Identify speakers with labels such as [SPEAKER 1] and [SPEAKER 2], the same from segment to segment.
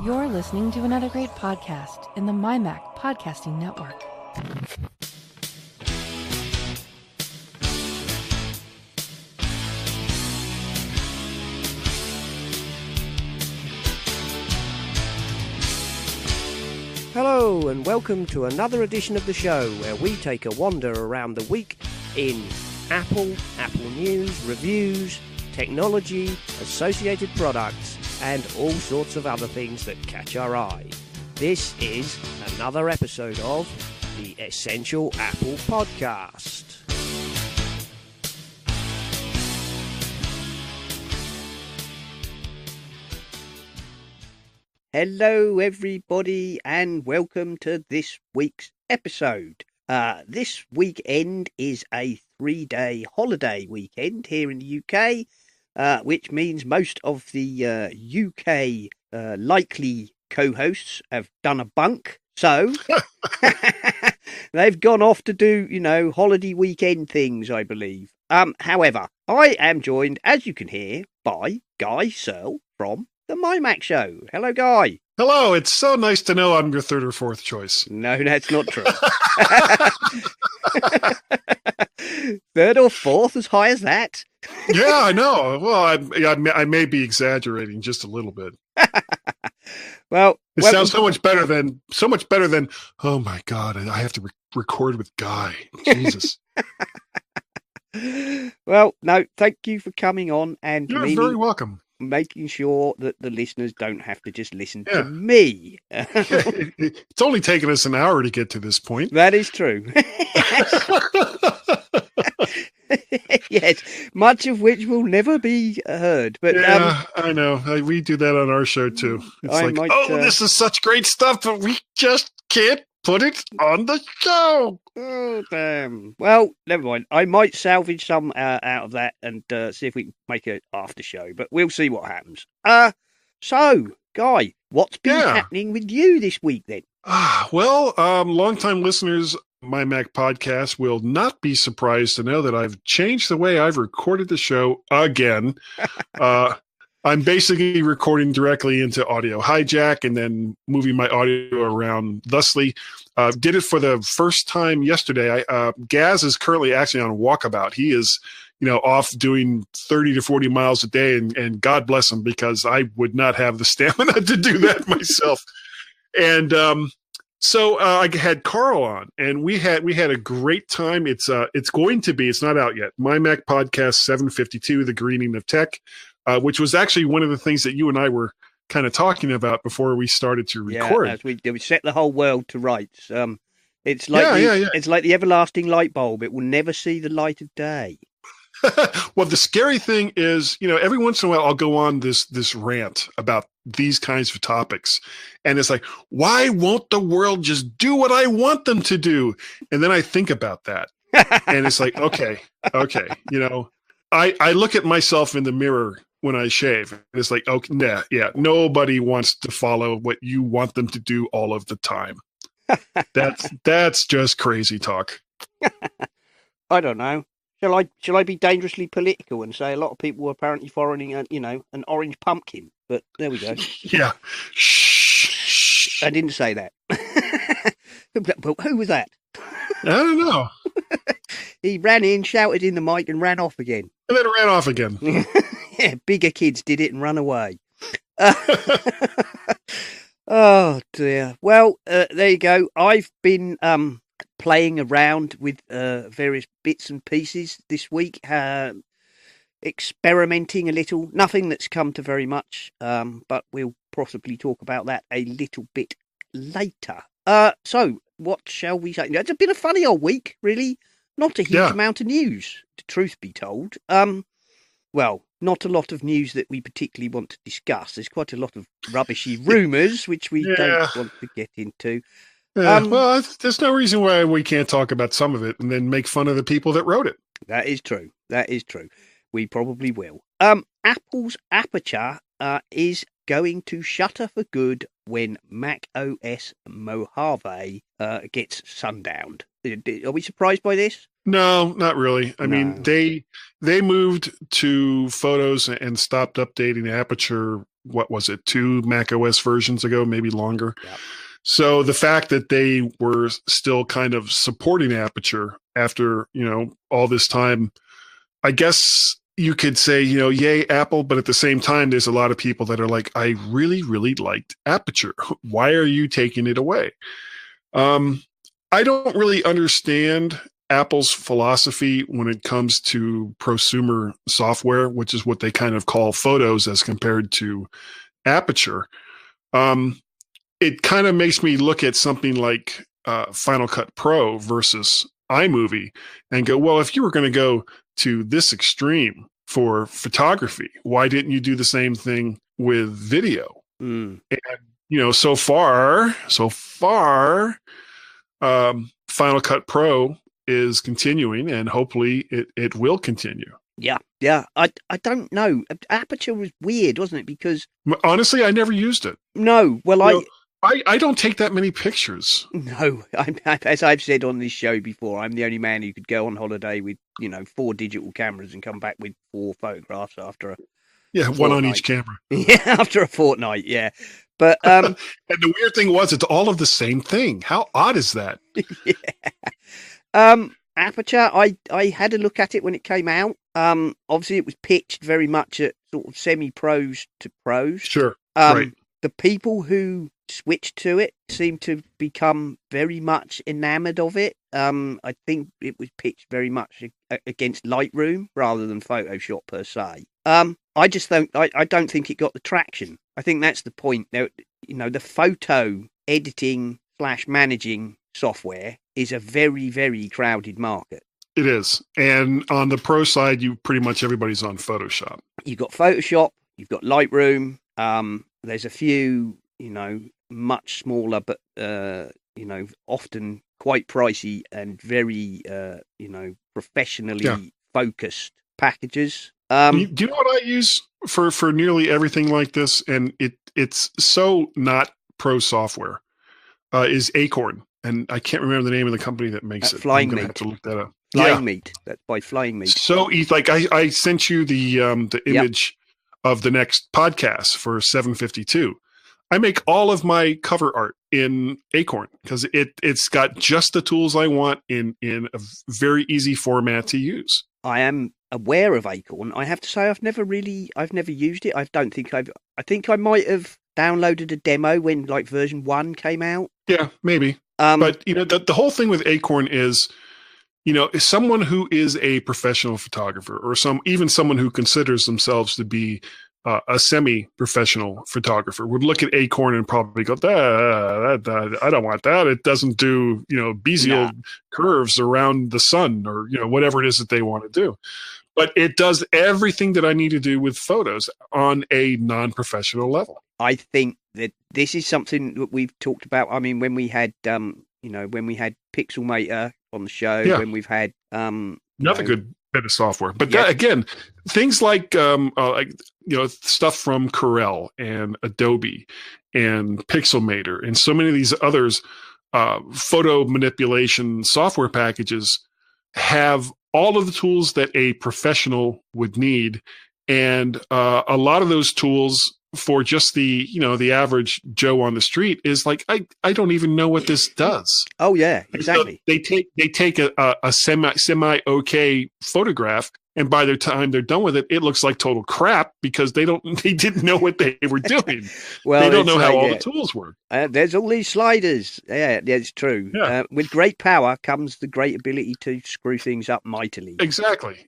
[SPEAKER 1] You're listening to another great podcast in the MyMac Podcasting Network.
[SPEAKER 2] Hello and welcome to another edition of the show where we take a wander around the week in Apple news, reviews, technology, associated products, and all sorts of other things that catch our eye. This is another episode of the Essential Apple Podcast. Hello everybody and welcome to this week's episode. This weekend is a 3-day holiday weekend here in the UK, which means most of the UK likely co-hosts have done a bunk. So they've gone off to do, holiday weekend things, I believe. However, I am joined, as you can hear, by Guy Serle from the MyMac Show. Hello, Guy.
[SPEAKER 3] Hello, it's so nice to know I'm your third or fourth choice.
[SPEAKER 2] No, that's not true. Third or fourth, as high as that?
[SPEAKER 3] Yeah, I know. Well, I may be exaggerating just a little bit.
[SPEAKER 2] Well,
[SPEAKER 3] it sounds so much better than. Oh my God, I have to record with Guy. Jesus.
[SPEAKER 2] Well, no, thank you for coming on and
[SPEAKER 3] you're very welcome.
[SPEAKER 2] Making sure that the listeners don't have to just listen to me.
[SPEAKER 3] It's only taken us an hour to get to this point.
[SPEAKER 2] That is true. Yes, much of which will never be heard. But
[SPEAKER 3] yeah, I know. We do that on our show too. It's this is such great stuff, but we just can't put it on the show.
[SPEAKER 2] Oh, damn. Well, never mind. I might salvage some out of that and see if we can make an after show, but we'll see what happens. So, Guy, what's been happening with you this week then?
[SPEAKER 3] Well, longtime listeners, MyMac Podcast will not be surprised to know that I've changed the way I've recorded the show again. I'm basically recording directly into Audio Hijack and then moving my audio around thusly. Did it for the first time yesterday. Gaz is currently actually on walkabout. He is, off doing 30 to 40 miles a day, and God bless him, because I would not have the stamina to do that myself. And so I had Carl on, and we had a great time. It's not out yet. MyMac Podcast 752, The Greening of Tech. Which was actually one of the things that you and I were kind of talking about before we started to record.
[SPEAKER 2] Yeah, as we set the whole world to rights. It's like it's like the everlasting light bulb. It will never see the light of day.
[SPEAKER 3] Well, the scary thing is, every once in a while I'll go on this rant about these kinds of topics. And it's like, why won't the world just do what I want them to do? And then I think about that. And it's like, okay. I look at myself in the mirror when I shave. And it's like, okay, nobody wants to follow what you want them to do all of the time. That's just crazy talk.
[SPEAKER 2] I don't know. Shall I be dangerously political and say a lot of people were apparently following an orange pumpkin? But there we go.
[SPEAKER 3] Yeah. Shh.
[SPEAKER 2] I didn't say that. But who was that?
[SPEAKER 3] I don't know.
[SPEAKER 2] He ran in, shouted in the mic, and ran off again.
[SPEAKER 3] And then ran off again.
[SPEAKER 2] Yeah, bigger kids did it and run away. Oh, dear. Well, there you go. I've been playing around with various bits and pieces this week, experimenting a little. Nothing that's come to very much, but we'll possibly talk about that a little bit later. So, what shall we say? It's been a funny old week, really. Not a huge amount of news, the truth be told. Well, not a lot of news that we particularly want to discuss. There's quite a lot of rubbishy rumours, which we don't want to get into.
[SPEAKER 3] Well, there's no reason why we can't talk about some of it and then make fun of the people that wrote it.
[SPEAKER 2] That is true. We probably will. Apple's Aperture is going to shutter for good when macOS Mojave gets sundowned. Are we surprised by this?
[SPEAKER 3] No, not really. I mean, they moved to Photos and stopped updating Aperture what was it, 2 macOS versions ago, maybe longer.
[SPEAKER 2] Yep.
[SPEAKER 3] So the fact that they were still kind of supporting Aperture after, all this time, I guess you could say, yay, Apple, but at the same time, there's a lot of people that are like, I really, really liked Aperture. Why are you taking it away? I don't really understand Apple's philosophy when it comes to prosumer software, which is what they kind of call photos as compared to Aperture. It kind of makes me look at something like Final Cut Pro versus iMovie and go, well, if you were going to go to this extreme for photography, why didn't you do the same thing with video? And, so far, Final Cut Pro is continuing, and hopefully it will continue.
[SPEAKER 2] Yeah. I don't know. Aperture was weird, wasn't it? Because
[SPEAKER 3] honestly, I never used it.
[SPEAKER 2] No, well,
[SPEAKER 3] I don't take that many pictures.
[SPEAKER 2] No, as I've said on this show before, I'm the only man who could go on holiday with 4 digital cameras and come back with 4 photographs after a
[SPEAKER 3] one on each camera.
[SPEAKER 2] Yeah, after a fortnight. Yeah, but
[SPEAKER 3] and the weird thing was, it's all of the same thing. How odd is that?
[SPEAKER 2] Yeah. Aperture, I had a look at it when it came out. Obviously, it was pitched very much at sort of semi-pros to pros.
[SPEAKER 3] Sure. Right.
[SPEAKER 2] The people who switched to it seem to become very much enamored of it. I think it was pitched very much against Lightroom rather than Photoshop per se. I just I don't think it got the traction. I think that's the point. Now, the photo editing / managing software is a very, very crowded market.
[SPEAKER 3] It is. And on the pro side, pretty much everybody's on Photoshop.
[SPEAKER 2] You've got Photoshop, you've got Lightroom. There's a few, much smaller, but, often quite pricey and very, professionally focused packages.
[SPEAKER 3] Do you know what I use for nearly everything like this? And it's so not pro software, is Acorn. And I can't remember the name of the company that makes it.
[SPEAKER 2] Flying
[SPEAKER 3] I'm going to
[SPEAKER 2] Meat.
[SPEAKER 3] have to look that up.
[SPEAKER 2] Flying Meat. That's by Flying Meat.
[SPEAKER 3] So, like I sent you the image of the next podcast for 752. I make all of my cover art in Acorn because it's got just the tools I want in a very easy format to use.
[SPEAKER 2] I am aware of Acorn. I have to say I've never used it. I think I might have downloaded a demo when like version 1 came out.
[SPEAKER 3] Yeah, maybe. But the whole thing with Acorn is, someone who is a professional photographer or even someone who considers themselves to be a semi-professional photographer would look at Acorn and probably go, I don't want that. It doesn't do, Bezier curves around the sun or, whatever it is that they want to do. But it does everything that I need to do with photos on a non-professional level.
[SPEAKER 2] I think that this is something that we've talked about. I mean, when we had, when we had Pixelmator on the show, when we've had,
[SPEAKER 3] another good bit of software. But that, again, things like stuff from Corel and Adobe and Pixelmator and so many of these others, photo manipulation software packages have all of the tools that a professional would need. And a lot of those tools for just the average Joe on the street is like, I don't even know what this does.
[SPEAKER 2] Oh yeah, exactly.
[SPEAKER 3] So they take a semi okay photograph, and by the time they're done with it, it looks like total crap because they didn't know what they were doing. Well, they don't know how all the tools work.
[SPEAKER 2] There's all these sliders. Yeah, it's true. Yeah. With great power comes the great ability to screw things up mightily.
[SPEAKER 3] Exactly.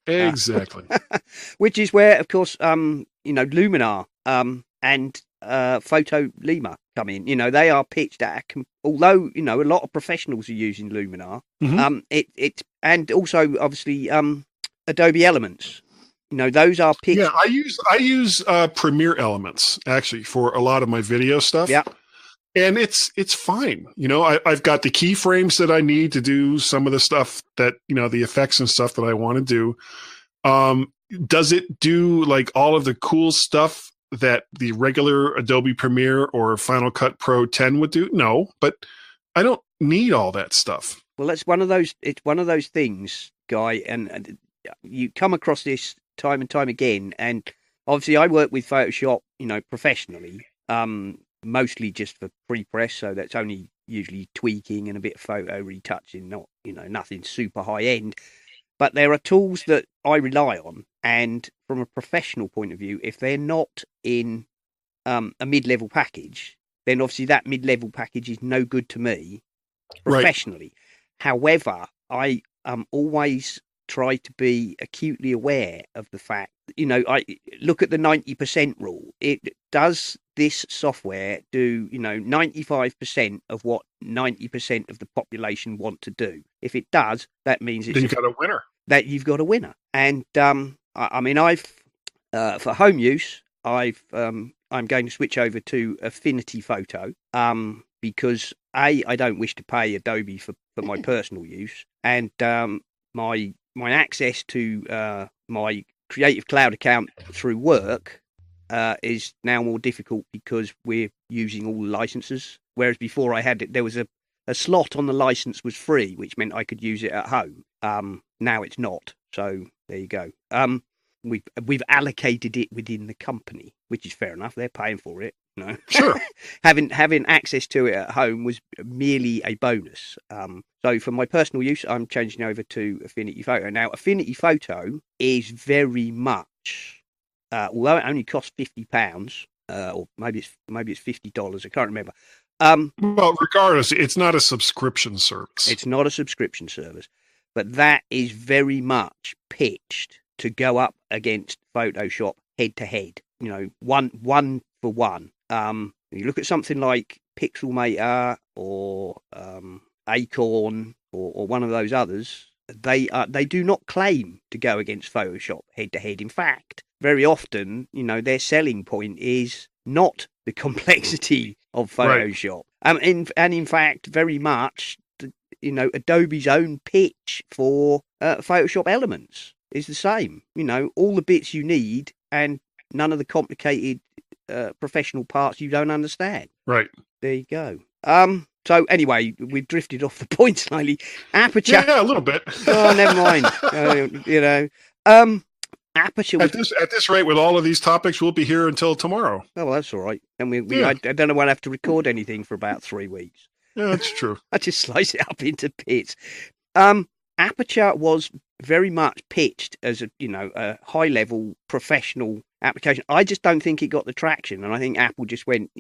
[SPEAKER 2] Which is where, of course, Luminar and Photo Lima come in. They are pitched at although a lot of professionals are using Luminar. Mm-hmm. And also obviously Adobe Elements. Those are pitched.
[SPEAKER 3] Yeah, I use Premiere Elements actually for a lot of my video stuff.
[SPEAKER 2] Yeah.
[SPEAKER 3] And it's fine. I've got the keyframes that I need to do some of the stuff that, the effects and stuff that I want to do. Does it do like all of the cool stuff that the regular Adobe Premiere or Final Cut Pro 10 would do? No, but I don't need all that stuff.
[SPEAKER 2] Well, it's one of those things, Guy, and you come across this time and time again, and obviously I work with Photoshop, professionally, mostly just for pre-press. So that's only usually tweaking and a bit of photo retouching, not, nothing super high end. But there are tools that I rely on. And from a professional point of view, if they're not in a mid-level package, then obviously that mid-level package is no good to me professionally. Right. However, I always try to be acutely aware of the fact, I look at the 90% rule. Does this software do, 95% of what 90% of the population want to do? If it does, that means
[SPEAKER 3] then you've got a winner.
[SPEAKER 2] That you've got a winner. And I mean, I've for home use, I'm going to switch over to Affinity Photo because I don't wish to pay Adobe for my personal use, and my access to my Creative Cloud account through work is now more difficult because we're using all the licenses. Whereas before I had it, there was a slot on the license was free, which meant I could use it at home. Now it's not. So there you go. We've allocated it within the company, which is fair enough. They're paying for it.
[SPEAKER 3] Sure.
[SPEAKER 2] having access to it at home was merely a bonus. So for my personal use, I'm changing over to Affinity Photo. Now, Affinity Photo is very much, although it only costs £50, or maybe it's $50. I can't remember.
[SPEAKER 3] Well, regardless, it's not a subscription service.
[SPEAKER 2] It's not a subscription service, but that is very much pitched to go up against Photoshop head to head. One for one. You look at something like Pixelmator or Acorn or one of those others. They do not claim to go against Photoshop head to head. In fact, very often, their selling point is not the complexity of Photoshop. Right. And in fact, very much, Adobe's own pitch for Photoshop Elements is the same. All the bits you need and none of the complicated professional parts you don't understand.
[SPEAKER 3] Right.
[SPEAKER 2] There you go. So anyway, we've drifted off the point slightly. Aperture.
[SPEAKER 3] Yeah, a little bit.
[SPEAKER 2] Oh, never mind. Aperture.
[SPEAKER 3] At this rate, with all of these topics, we'll be here until tomorrow.
[SPEAKER 2] Oh, well, that's all right. And I don't know when I have to record anything for about 3 weeks.
[SPEAKER 3] Yeah, that's true.
[SPEAKER 2] I just slice it up into bits. Aperture was very much pitched as a high-level professional application. I just don't think it got the traction, and I think Apple just went,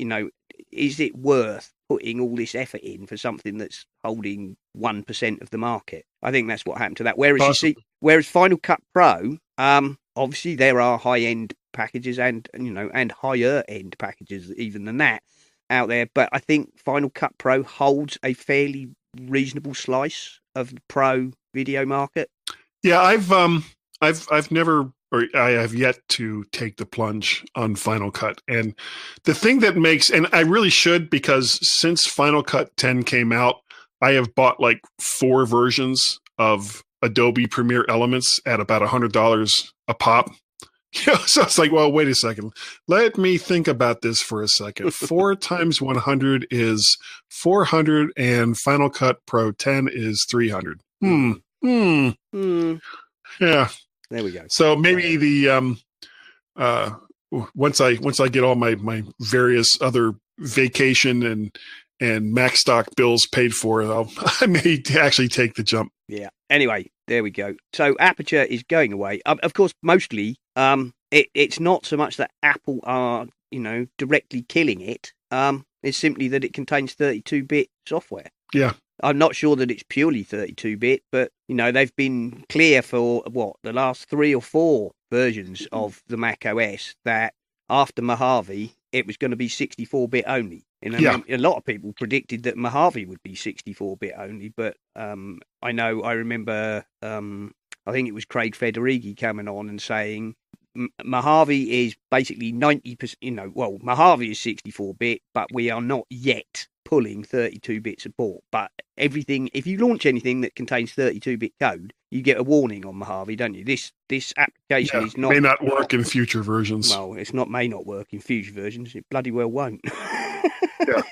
[SPEAKER 2] is it worth putting all this effort in for something that's holding 1% of the market? I think that's what happened to that. Whereas Final Cut Pro, obviously there are high-end packages and higher-end packages even than that out there, but I think Final Cut Pro holds a fairly reasonable slice of the pro video market.
[SPEAKER 3] Yeah, I've never, or I have yet to take the plunge on Final Cut. And the thing that makes, and I really should, because since Final Cut 10 came out, I have bought like 4 versions of Adobe Premiere Elements at about $100 a pop. So it's like, well, wait a second. Let me think about this for a second. 4 times 100 is 400, and Final Cut Pro 10 is 300. Yeah.
[SPEAKER 2] There we go.
[SPEAKER 3] So maybe the once I get all my various other vacation and Mac stock bills paid for, I may actually take the jump.
[SPEAKER 2] Yeah. Anyway, there we go. So Aperture is going away. Of course, mostly it's not so much that Apple are directly killing it. It's simply that it contains 32-bit software.
[SPEAKER 3] Yeah.
[SPEAKER 2] I'm not sure that it's purely 32-bit, but they've been clear for the last 3 or 4 versions of the macOS that after Mojave it was going to be 64-bit only. A lot of people predicted that Mojave would be 64-bit only, but I remember I think it was Craig Federighi coming on and saying Mojave is basically 90%. Mojave is 64-bit, but we are not yet pulling 32-bit support. But if you launch anything that contains 32-bit code, you get a warning on Mojave, don't you? This application is not
[SPEAKER 3] may not work in future versions.
[SPEAKER 2] Well, may not work in future versions. It bloody well won't.
[SPEAKER 3] Yeah.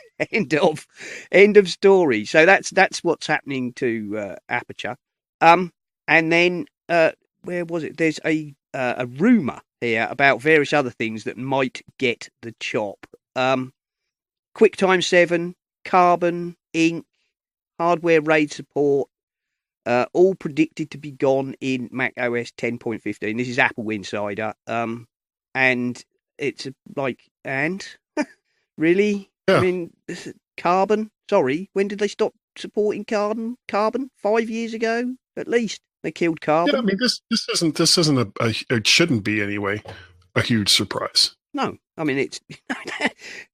[SPEAKER 2] End of story. So that's what's happening to Aperture. And then where was it? There's a rumor here about various other things that might get the chop. QuickTime 7, Carbon, Ink, hardware RAID support, all predicted to be gone in macOS 10.15. This is Apple Insider. And it's really?
[SPEAKER 3] Yeah.
[SPEAKER 2] I mean, Carbon, sorry, when did they stop supporting Carbon? 5 years ago, at least. They killed Carbon.
[SPEAKER 3] Yeah, I mean, this isn't it shouldn't be anyway, a huge surprise.
[SPEAKER 2] No, I mean, it's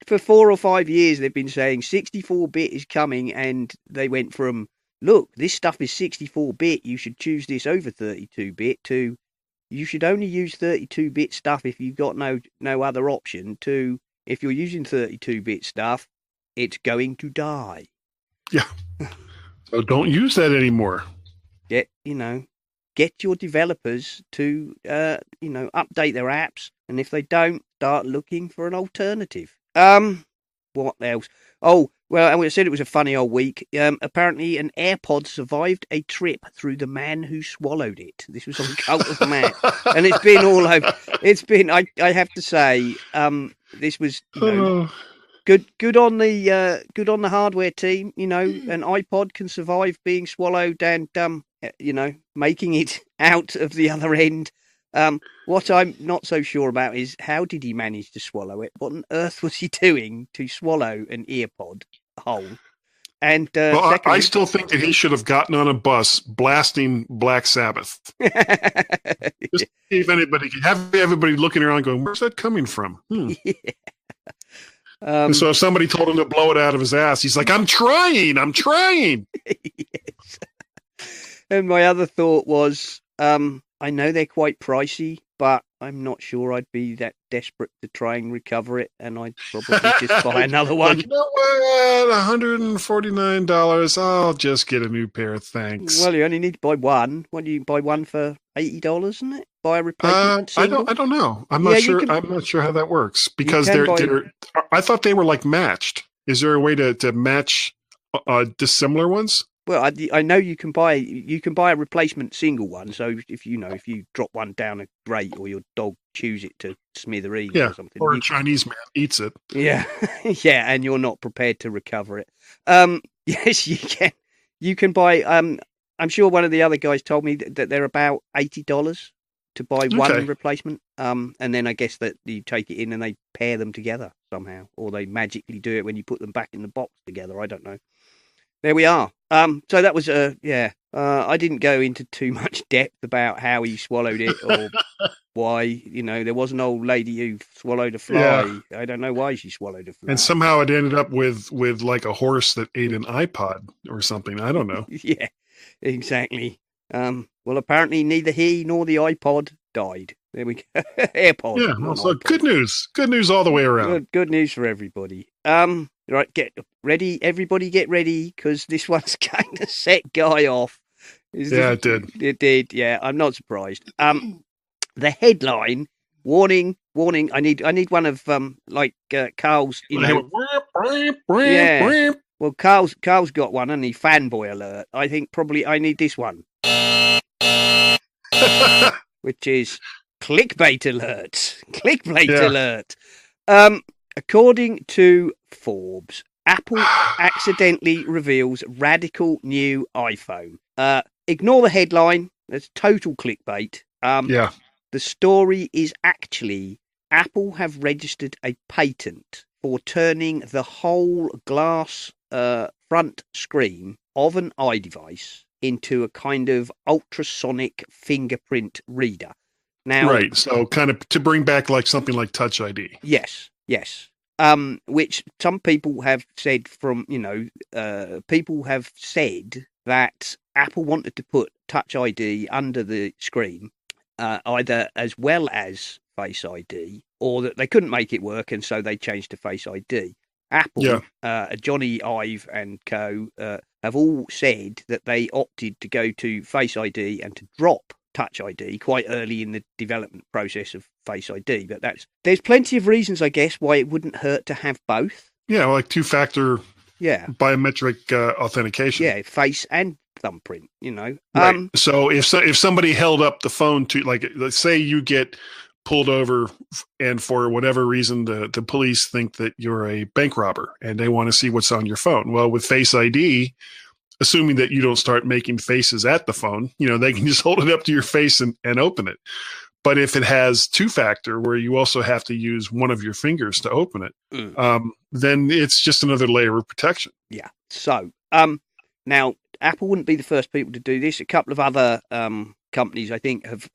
[SPEAKER 2] for 4 or 5 years they've been saying 64-bit is coming, and they went from, look, this stuff is 64-bit, you should choose this over 32-bit, to you should only use 32-bit stuff if you've got no other option, to if you're using 32-bit stuff, it's going to die.
[SPEAKER 3] Yeah. So don't use that anymore.
[SPEAKER 2] Get your developers to, update their apps. And if they don't, start looking for an alternative. What else? Oh, well, I said it was a funny old week. Apparently an AirPod survived a trip through the man who swallowed it. This was on Cult of Man. And it's been all over. It's been, I have to say, this was, good on the hardware team. An iPod can survive being swallowed and, making it out of the other end. What I'm not so sure about is how did he manage to swallow it? What on earth was he doing to swallow an EarPod whole? And
[SPEAKER 3] I still think that he should have gotten on a bus blasting Black Sabbath. Just see if anybody can have everybody looking around going, where's that coming from?
[SPEAKER 2] Yeah.
[SPEAKER 3] And so if somebody told him to blow it out of his ass, he's like, I'm trying.
[SPEAKER 2] Yes. And my other thought was, I know they're quite pricey, but I'm not sure I'd be that desperate to try and recover it, and I'd probably just buy another one.
[SPEAKER 3] You know what? $149. I'll just get a new pair. Thanks.
[SPEAKER 2] Well, you only need to buy one. What do you buy one for $80, isn't it? Buy a replacement single?
[SPEAKER 3] I don't know. I'm not sure. I'm not sure how that works because they're. I thought they were like matched. Is there a way to match dissimilar ones?
[SPEAKER 2] Well, I know you can buy a replacement single one. So if you drop one down a grate or your dog chews it to smithereens or something,
[SPEAKER 3] or a Chinese man eats it.
[SPEAKER 2] Yeah, yeah, and you're not prepared to recover it. Yes, you can. You can buy. I'm sure one of the other guys told me that they're about $80 to buy one replacement. And then I guess that you take it in and they pair them together somehow, or they magically do it when you put them back in the box together. I don't know. There we are. So that was I didn't go into too much depth about how he swallowed it or why. There was an old lady who swallowed a fly. Yeah. I don't know why she swallowed a fly.
[SPEAKER 3] And somehow it ended up with like a horse that ate an iPod or something. I don't know.
[SPEAKER 2] Yeah, exactly. Well, apparently neither he nor the iPod died. There we go. AirPod.
[SPEAKER 3] Yeah. Well, so good news. Good news all the way around.
[SPEAKER 2] Good news for everybody. Right, get ready. Everybody get ready, because this one's going to set Guy off.
[SPEAKER 3] It did.
[SPEAKER 2] It did, yeah. I'm not surprised. The headline, warning. I need one of, Carl's, Yeah. Well, Carl's got one, and he fanboy alert. I think probably I need this one. Which is clickbait alert. Alert. According to Forbes, Apple accidentally reveals radical new iPhone. Ignore the headline. That's total clickbait. The story is actually Apple have registered a patent for turning the whole glass front screen of an iDevice into a kind of ultrasonic fingerprint reader. Now,
[SPEAKER 3] right. So kind of to bring back like something like Touch ID.
[SPEAKER 2] Yes. Which some people have said people have said that Apple wanted to put Touch ID under the screen, either as well as Face ID, or that they couldn't make it work, and so they changed to Face ID. Apple, Johnny Ive and co. Have all said that they opted to go to Face ID and to drop Touch ID quite early in the development process of Face ID, but there's plenty of reasons, I guess, why it wouldn't hurt to have both. Yeah,
[SPEAKER 3] like two-factor biometric authentication.
[SPEAKER 2] Yeah, face and thumbprint,
[SPEAKER 3] Right. So if somebody held up the phone to, like, let's say you get pulled over and for whatever reason, the police think that you're a bank robber and they want to see what's on your phone. Well, with Face ID, assuming that you don't start making faces at the phone, they can just hold it up to your face and open it. But if it has two-factor, where you also have to use one of your fingers to open it, then it's just another layer of protection.
[SPEAKER 2] Yeah. So now Apple wouldn't be the first people to do this. A couple of other companies, I think, have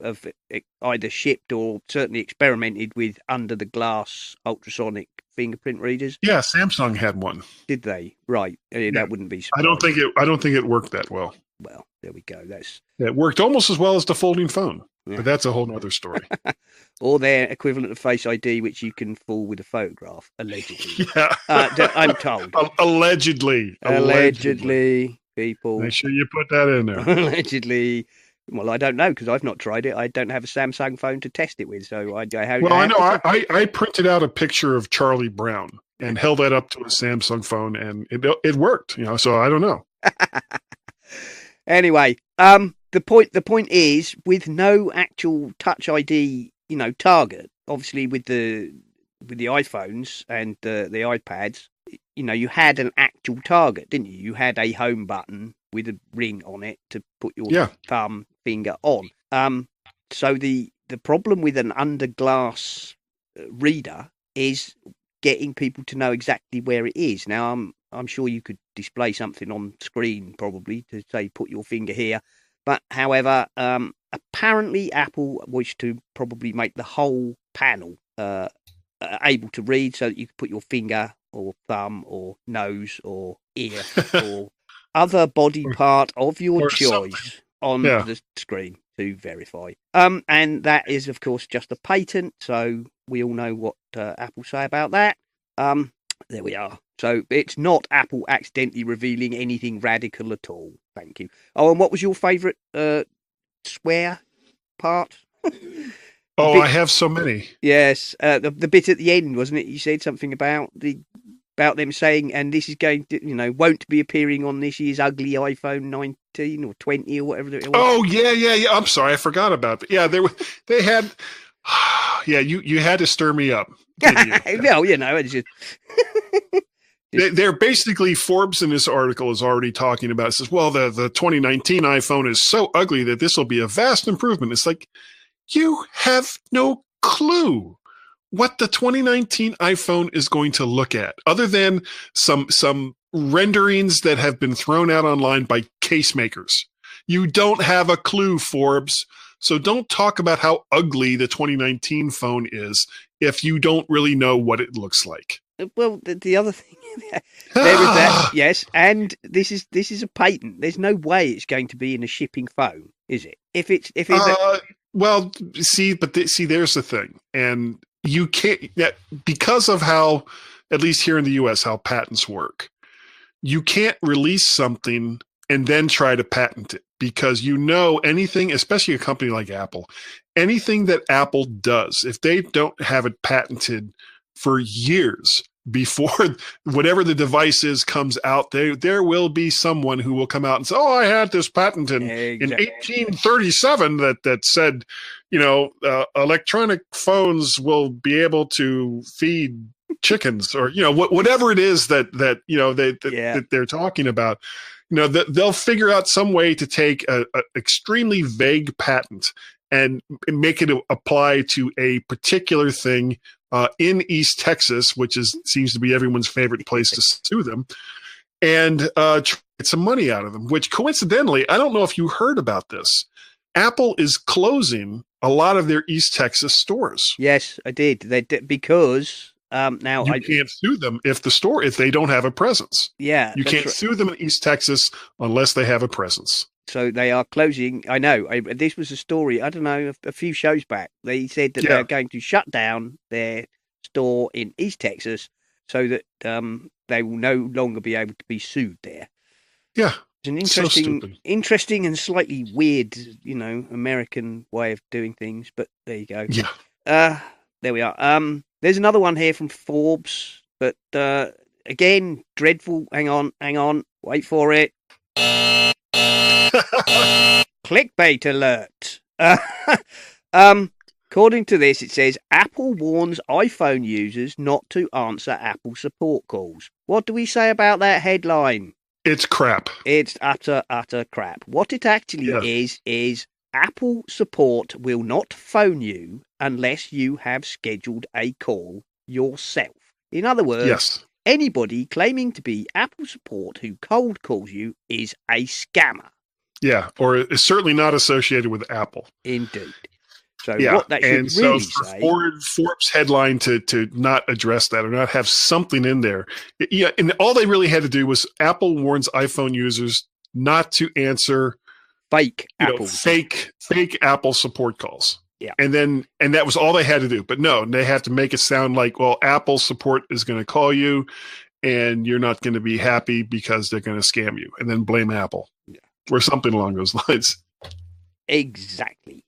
[SPEAKER 2] either shipped or certainly experimented with under-the-glass ultrasonic fingerprint readers.
[SPEAKER 3] Yeah, Samsung had one.
[SPEAKER 2] Did they? Right. That wouldn't be surprising.
[SPEAKER 3] I don't think it worked that well.
[SPEAKER 2] Well, there we go.
[SPEAKER 3] It worked almost as well as the folding phone.
[SPEAKER 2] Yeah.
[SPEAKER 3] But that's a whole other story.
[SPEAKER 2] Or their equivalent of Face ID, which you can fool with a photograph, allegedly.
[SPEAKER 3] Yeah.
[SPEAKER 2] I'm told.
[SPEAKER 3] Allegedly,
[SPEAKER 2] people.
[SPEAKER 3] Make sure you put that in there.
[SPEAKER 2] Allegedly. Well, I don't know because I've not tried it. I don't have a Samsung phone to test it with. So I know.
[SPEAKER 3] I printed out a picture of Charlie Brown and held that up to a Samsung phone, and it worked. So I don't know.
[SPEAKER 2] Anyway, the point is, with no actual Touch ID, target, obviously with the iPhones and the iPads, you had an actual target, didn't you? You had a home button with a ring on it to put your thumb finger on. So the problem with an under glass reader is getting people to know exactly where it is. Now, I'm sure you could display something on screen probably to say put your finger here. But however, apparently Apple wished to probably make the whole panel able to read so that you could put your finger or thumb or nose or ear or other body part of your choice on the screen to verify. And that is, of course, just a patent. So we all know what Apple say about that. There we are. So it's not Apple accidentally revealing anything radical at all. Thank you. Oh, and what was your favourite swear part?
[SPEAKER 3] I have so many.
[SPEAKER 2] Yes, the bit at the end, wasn't it? You said something about them saying, and this is going to, won't be appearing on this year's ugly iPhone 19 or 20 or whatever it was.
[SPEAKER 3] Oh yeah. I'm sorry, I forgot about that. Yeah, they had. Yeah, you had to stir me up.
[SPEAKER 2] Well, it's just.
[SPEAKER 3] They're basically, Forbes in this article is already talking about, it says, well, the 2019 iPhone is so ugly that this will be a vast improvement. It's like, you have no clue what the 2019 iPhone is going to look at, other than some renderings that have been thrown out online by case makers. You don't have a clue, Forbes. So don't talk about how ugly the 2019 phone is if you don't really know what it looks like.
[SPEAKER 2] Well, the other thing, there is that, yes, and this is a patent. There's no way it's going to be in a shipping phone, is it? If it's
[SPEAKER 3] well, see, there's the thing, and you can't, because of how, at least here in the U.S., how patents work. You can't release something and then try to patent it, because anything, especially a company like Apple, anything that Apple does, if they don't have it patented for years before whatever the device is comes out, there will be someone who will come out and say, oh, I had this patent in 1837 that said, electronic phones will be able to feed chickens, or whatever it is that they're talking about. They'll figure out some way to take a extremely vague patent and make it apply to a particular thing in East Texas, which seems to be everyone's favorite place to sue them, and get some money out of them. Which, coincidentally, I don't know if you heard about this. Apple is closing a lot of their East Texas stores.
[SPEAKER 2] Yes, I did. They did, because now
[SPEAKER 3] you can't sue them if they don't have a presence.
[SPEAKER 2] Yeah,
[SPEAKER 3] you can't sue them in East Texas unless they have a presence.
[SPEAKER 2] So they are closing. I know. This was a story, I don't know, a few shows back. They said that they're going to shut down their store in East Texas so that they will no longer be able to be sued there.
[SPEAKER 3] Yeah.
[SPEAKER 2] It's an interesting and slightly weird, American way of doing things. But there you go.
[SPEAKER 3] Yeah.
[SPEAKER 2] There we are. There's another one here from Forbes, but again, dreadful. Hang on. Wait for it. Clickbait alert. According to this, it says Apple warns iPhone users not to answer Apple support calls. What do we say about that headline?
[SPEAKER 3] It's crap.
[SPEAKER 2] It's utter crap. What it actually is Apple support will not phone you unless you have scheduled a call yourself. In other words, anybody claiming to be Apple support who cold calls you is a scammer.
[SPEAKER 3] Yeah, or is certainly not associated with Apple.
[SPEAKER 2] Indeed. So what that should really say...
[SPEAKER 3] Forbes headline to not address that or not have something in there. Yeah, and all they really had to do was Apple warns iPhone users not to answer fake Apple support calls.
[SPEAKER 2] Yeah.
[SPEAKER 3] And that was all they had to do. But no, they have to make it sound like, well, Apple support is going to call you and you're not going to be happy because they're going to scam you, and then blame Apple.
[SPEAKER 2] Yeah.
[SPEAKER 3] Or something along those lines.
[SPEAKER 2] Exactly.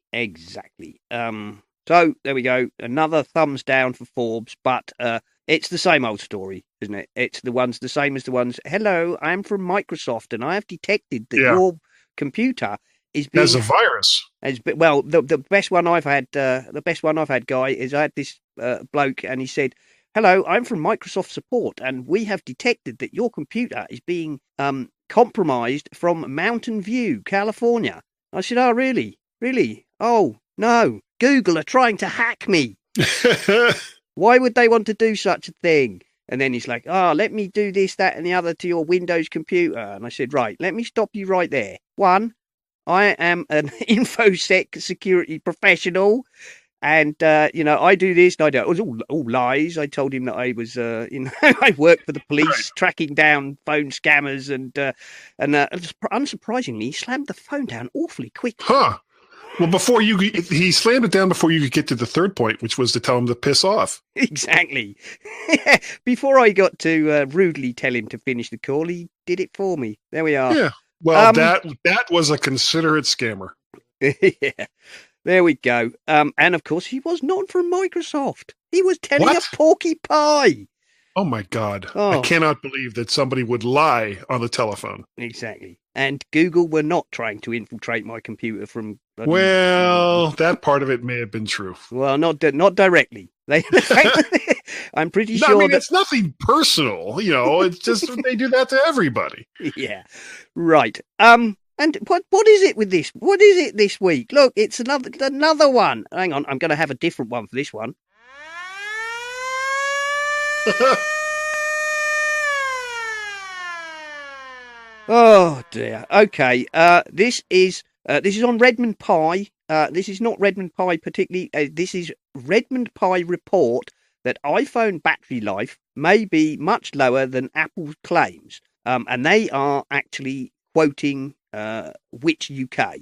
[SPEAKER 2] So there we go. Another thumbs down for Forbes, but it's the same old story, isn't it? It's the same as the ones. Hello, I'm from Microsoft, and I have detected that your computer is being
[SPEAKER 3] as a virus.
[SPEAKER 2] Well, the best one I've had, Guy, is I had this bloke, and he said, "Hello, I'm from Microsoft support, and we have detected that your computer is being compromised from Mountain View, California." I said, "Oh, really? Really? Oh, no. Google are trying to hack me. Why would they want to do such a thing?" And then he's like, let me do this, that, and the other to your Windows computer. And I said, right, let me stop you right there. One, I am an InfoSec security professional. And, I do this and I do it. It was all lies. I told him that I was, I worked for the police tracking down phone scammers and unsurprisingly, he slammed the phone down awfully quickly.
[SPEAKER 3] Huh. Well, he slammed it down before you could get to the third point, which was to tell him to piss off.
[SPEAKER 2] Exactly. Before I got to rudely tell him to finish the call, he did it for me. There we are.
[SPEAKER 3] Yeah. Well, that was a considerate scammer.
[SPEAKER 2] Yeah. There we go. And of course, he was not from Microsoft. He was telling a porky pie.
[SPEAKER 3] Oh, my God. I cannot believe that somebody would lie on the telephone.
[SPEAKER 2] Exactly. And Google were not trying to infiltrate my computer from...
[SPEAKER 3] that part of it may have been true.
[SPEAKER 2] Well, not directly. I'm pretty sure
[SPEAKER 3] it's nothing personal. It's just they do that to everybody.
[SPEAKER 2] Yeah. Right. And what is it with this? What is it this week? Look, it's another one. Hang on, I'm going to have a different one for this one. Oh dear. Okay. This is on Redmond Pi. This is not Redmond Pi particularly. This is Redmond Pi report that iPhone battery life may be much lower than Apple claims. And they are actually quoting Which UK,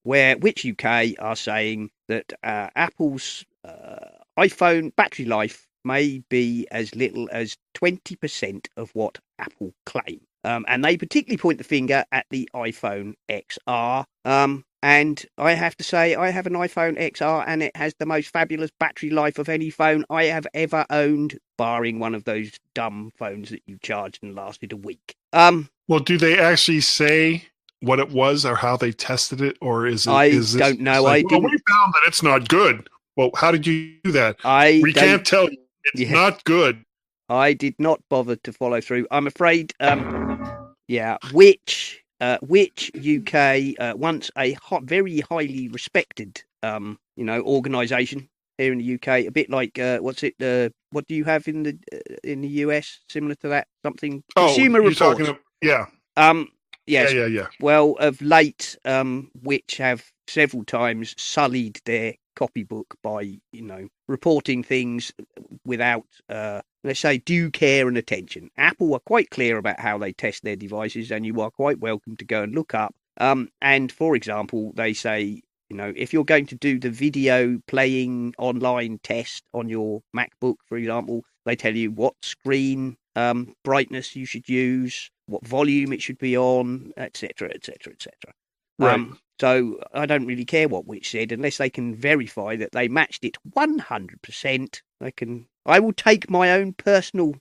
[SPEAKER 2] where Which UK are saying that Apple's iPhone battery life may be as little as 20% of what Apple claim. And they particularly point the finger at the iPhone XR. And I have to say, I have an iPhone XR and it has the most fabulous battery life of any phone I have ever owned, barring one of those dumb phones that you charged and lasted a week.
[SPEAKER 3] Well, do they actually say what it was or how they tested it? Or is it? I
[SPEAKER 2] don't know.
[SPEAKER 3] We found that it's not good. Well, how did you do that? We can't tell you. It's not good.
[SPEAKER 2] I did not bother to follow through. I'm afraid, Which UK, once a very highly respected, organisation here in the UK, a bit like, what do you have in the US similar to that? Something, Consumer Reports.
[SPEAKER 3] Yeah.
[SPEAKER 2] Yes.
[SPEAKER 3] Yeah.
[SPEAKER 2] Well, of late, which have several times sullied their copybook by, reporting things without, let's say, due care and attention. Apple are quite clear about how they test their devices, and you are quite welcome to go and look up. And for example, they say, if you're going to do the video playing online test on your MacBook, for example, they tell you what screen brightness you should use, what volume it should be on, etc., etc., etc.
[SPEAKER 3] Right.
[SPEAKER 2] So I don't really care what Which said, unless they can verify that they matched it 100%. I will take my own personal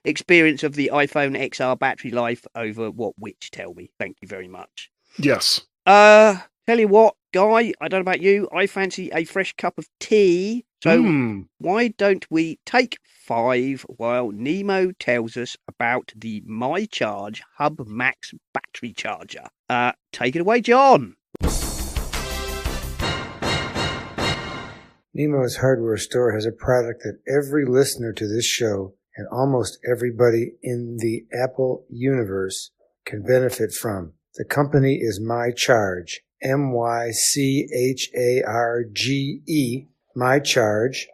[SPEAKER 2] experience of the iPhone XR battery life over what Which tell me. Thank you very much.
[SPEAKER 3] Yes.
[SPEAKER 2] Tell you what, Guy, I don't know about you, I fancy a fresh cup of tea. So why don't we take 5 while Nemo tells us about the MyCharge Hub Max battery charger. Take it away, John.
[SPEAKER 4] Nemo's hardware store has a product that every listener to this show and almost everybody in the Apple universe can benefit from. The company is MyCharge, MyCharge, MyCharge.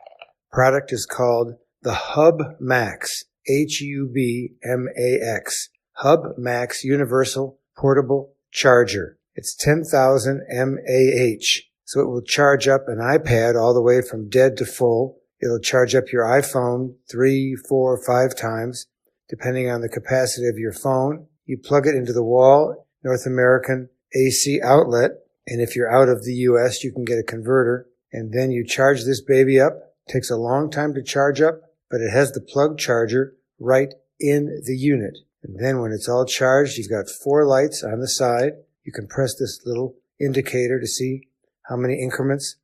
[SPEAKER 4] Product is called the Hub Max, HUBMAX, Hub Max Universal Portable Charger. It's 10,000 mAh, so it will charge up an iPad all the way from dead to full. It'll charge up your iPhone 3, 4, 5 times, depending on the capacity of your phone. You plug it into the wall, North American AC outlet, and if you're out of the US, you can get a converter, and then you charge this baby up. It takes a long time to charge up, but it has the plug charger right in the unit. And then when it's all charged, you've got 4 lights on the side. You can press this little indicator to see how many increments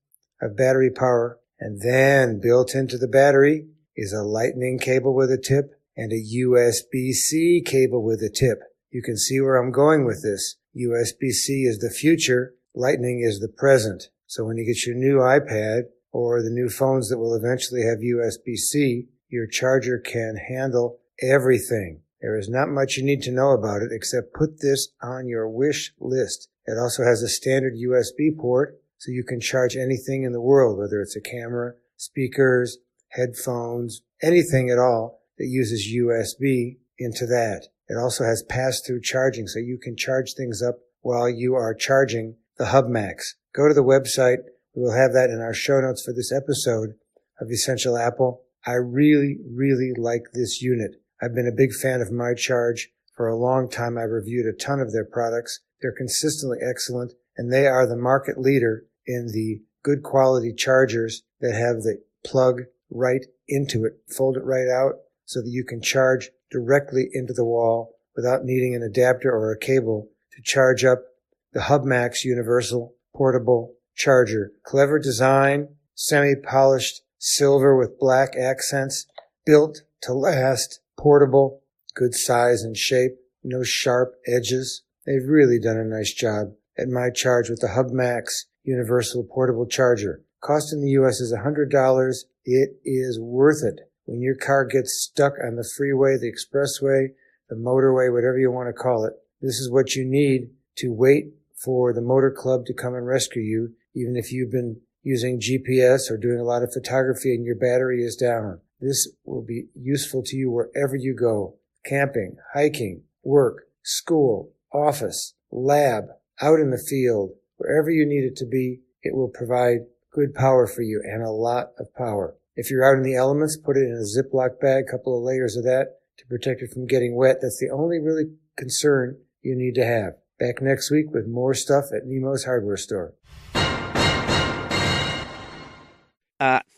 [SPEAKER 4] of battery power. And then built into the battery is a lightning cable with a tip and a USB-C cable with a tip. You can see where I'm going with this. USB-C is the future. Lightning is the present. So when you get your new iPad or the new phones that will eventually have USB-C, your charger can handle everything. There is not much you need to know about it except put this on your wish list. It also has a standard USB port, so you can charge anything in the world, whether it's a camera, speakers, headphones, anything at all that uses USB into that. It also has pass-through charging, so you can charge things up while you are charging the Hub Max. Go to the website. We will have that in our show notes for this episode of Essential Apple. I really, really like this unit. I've been a big fan of MyCharge for a long time. I've reviewed a ton of their products. They're consistently excellent, and they are the market leader in the good quality chargers that have the plug right into it. Fold it right out so that you can charge directly into the wall without needing an adapter or a cable to charge up the Hub Max Universal Portable Charger. Clever design, semi-polished silver with black accents, built to last, portable, good size and shape, no sharp edges. They've really done a nice job at MyCharge with the Hub Max Universal Portable Charger. Cost in the U.S. is $100. It is worth it. When your car gets stuck on the freeway, the expressway, the motorway, whatever you want to call it, this is what you need to wait for the motor club to come and rescue you, even if you've been using GPS or doing a lot of photography and your battery is down. This will be useful to you wherever you go. Camping, hiking, work, school, office, lab, out in the field, wherever you need it to be, it will provide good power for you and a lot of power. If you're out in the elements, put it in a Ziploc bag, a couple of layers of that to protect it from getting wet. That's the only really concern you need to have. Back next week with more stuff at Nemo's Hardware Store.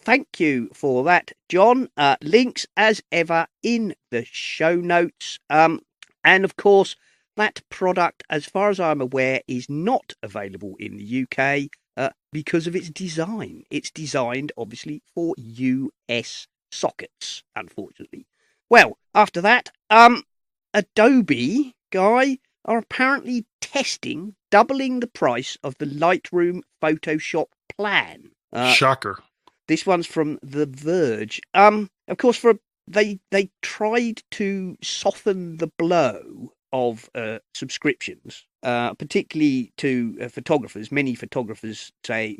[SPEAKER 2] Thank you for that, John. Links, as ever, in the show notes. And, of course, that product, as far as I'm aware, is not available in the UK because of its design. It's designed, obviously, for US sockets, unfortunately. Well, after that, Adobe, Guy, are apparently testing doubling the price of the Lightroom Photoshop plan.
[SPEAKER 3] Shocker.
[SPEAKER 2] This one's from The Verge. Of course, they tried to soften the blow of subscriptions, particularly to photographers. Many photographers said,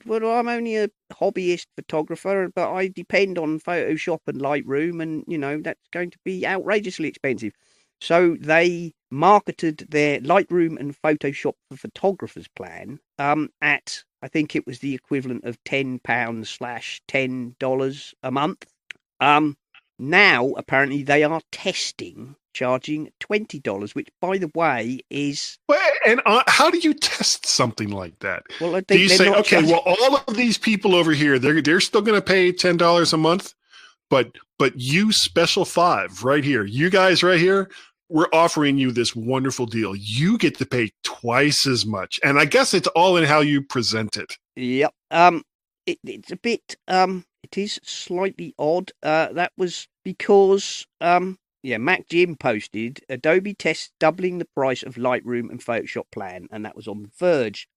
[SPEAKER 2] well, I'm only a hobbyist photographer, but I depend on Photoshop and Lightroom, and, that's going to be outrageously expensive. So they marketed their Lightroom and Photoshop for Photographers plan at, I think it was the equivalent of £10/$10 a month. Now, apparently, they are testing charging $20, which, by the way, is...
[SPEAKER 3] Well, and how do you test something like that?
[SPEAKER 2] Well,
[SPEAKER 3] do you say, okay, well, all of these people over here, they're still going to pay $10 a month, but you special 5 right here, you guys right here, we're offering you this wonderful deal. You get to pay twice as much. And I guess it's all in how you present it.
[SPEAKER 2] Yep. It's a bit, it is slightly odd. That was because, Mac Jim posted Adobe tests doubling the price of Lightroom and Photoshop plan, and that was on The Verge.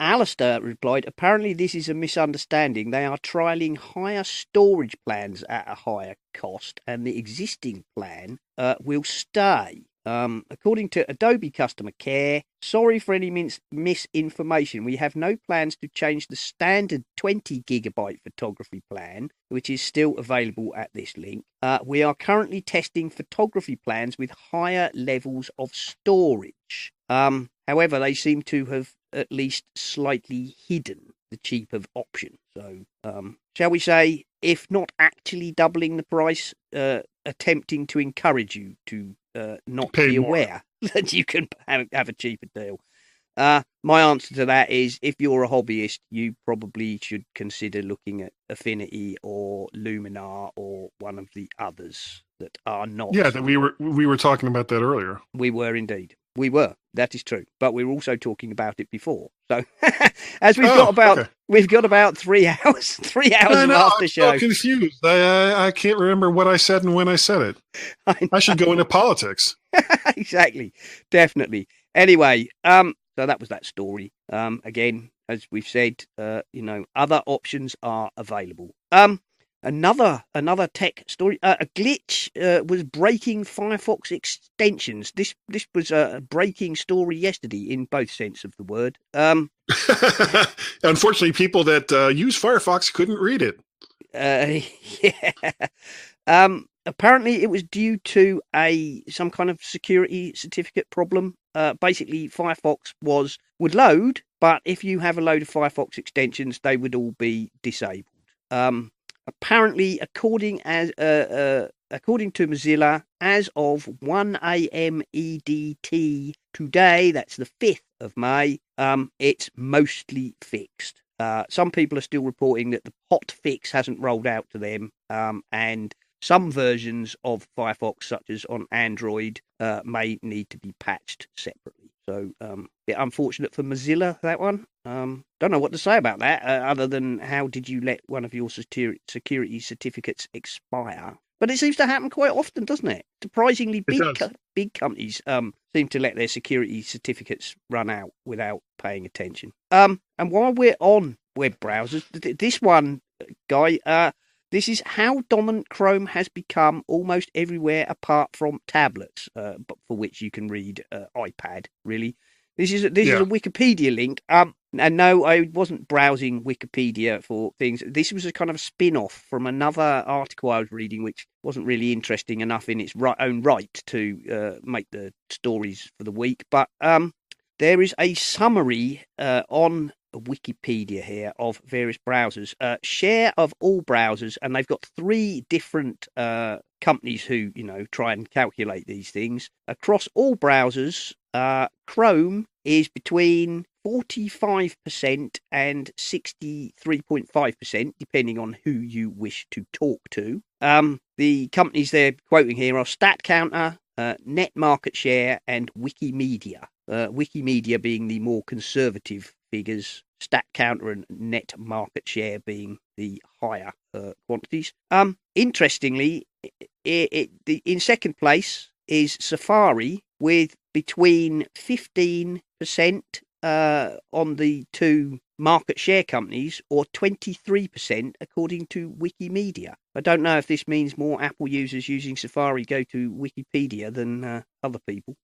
[SPEAKER 2] Alistair replied, apparently this is a misunderstanding. They are trialing higher storage plans at a higher cost, and the existing plan will stay. According to Adobe Customer Care, sorry for any misinformation. We have no plans to change the standard 20 gigabyte photography plan, which is still available at this link. We are currently testing photography plans with higher levels of storage. However, they seem to have at least slightly hidden the cheaper option. So, shall we say, if not actually doubling the price, attempting to encourage you to not
[SPEAKER 3] pay
[SPEAKER 2] be
[SPEAKER 3] more.
[SPEAKER 2] aware that you can have a cheaper deal. My answer to that is, if you're a hobbyist, you probably should consider looking at Affinity or Luminar or one of the others that are not.
[SPEAKER 3] Yeah, that we were talking about that earlier.
[SPEAKER 2] We were indeed. We were. That is true. But we were also talking about it before. So as we've got about 3 hours, of after show.
[SPEAKER 3] I'm so confused. I can't remember what I said and when I said it. I should go into politics.
[SPEAKER 2] Exactly. Definitely. Anyway, so that was that story. Again, as we've said, other options are available. Another tech story. A glitch was breaking Firefox extensions. This was a breaking story yesterday in both sense of the word.
[SPEAKER 3] Unfortunately, people that use Firefox couldn't read it.
[SPEAKER 2] Yeah. Apparently, it was due to some kind of security certificate problem. Basically, Firefox would load, but if you have a load of Firefox extensions, they would all be disabled. Apparently, according to Mozilla, as of 1 a.m. EDT today, that's the 5th of May, it's mostly fixed. Some people are still reporting that the hot fix hasn't rolled out to them, and some versions of Firefox, such as on Android, may need to be patched separately. So, bit unfortunate for Mozilla, that one. Don't know what to say about that, other than how did you let one of your security certificates expire? But it seems to happen quite often, doesn't it? Surprisingly, big companies seem to let their security certificates run out without paying attention. And while we're on web browsers, this one, Guy, this is how dominant Chrome has become almost everywhere apart from tablets, but for which you can read iPad, really. This is a Wikipedia link. And no, I wasn't browsing Wikipedia for things. This was a kind of spin-off from another article I was reading, which wasn't really interesting enough in its own right to make the stories for the week. But there is a summary on Wikipedia here of various browsers. Share of all browsers, and they've got 3 different companies who, try and calculate these things. Across all browsers, Chrome is between 45% and 63.5%, depending on who you wish to talk to. The companies they're quoting here are StatCounter, Net Market Share, and Wikimedia. Wikimedia being the more conservative figures, StatCounter and Net Market Share being the higher quantities. Interestingly, in second place is Safari with between 15% on the 2 market share companies, or 23% according to Wikimedia. I don't know if this means more Apple users using Safari go to Wikipedia than other people.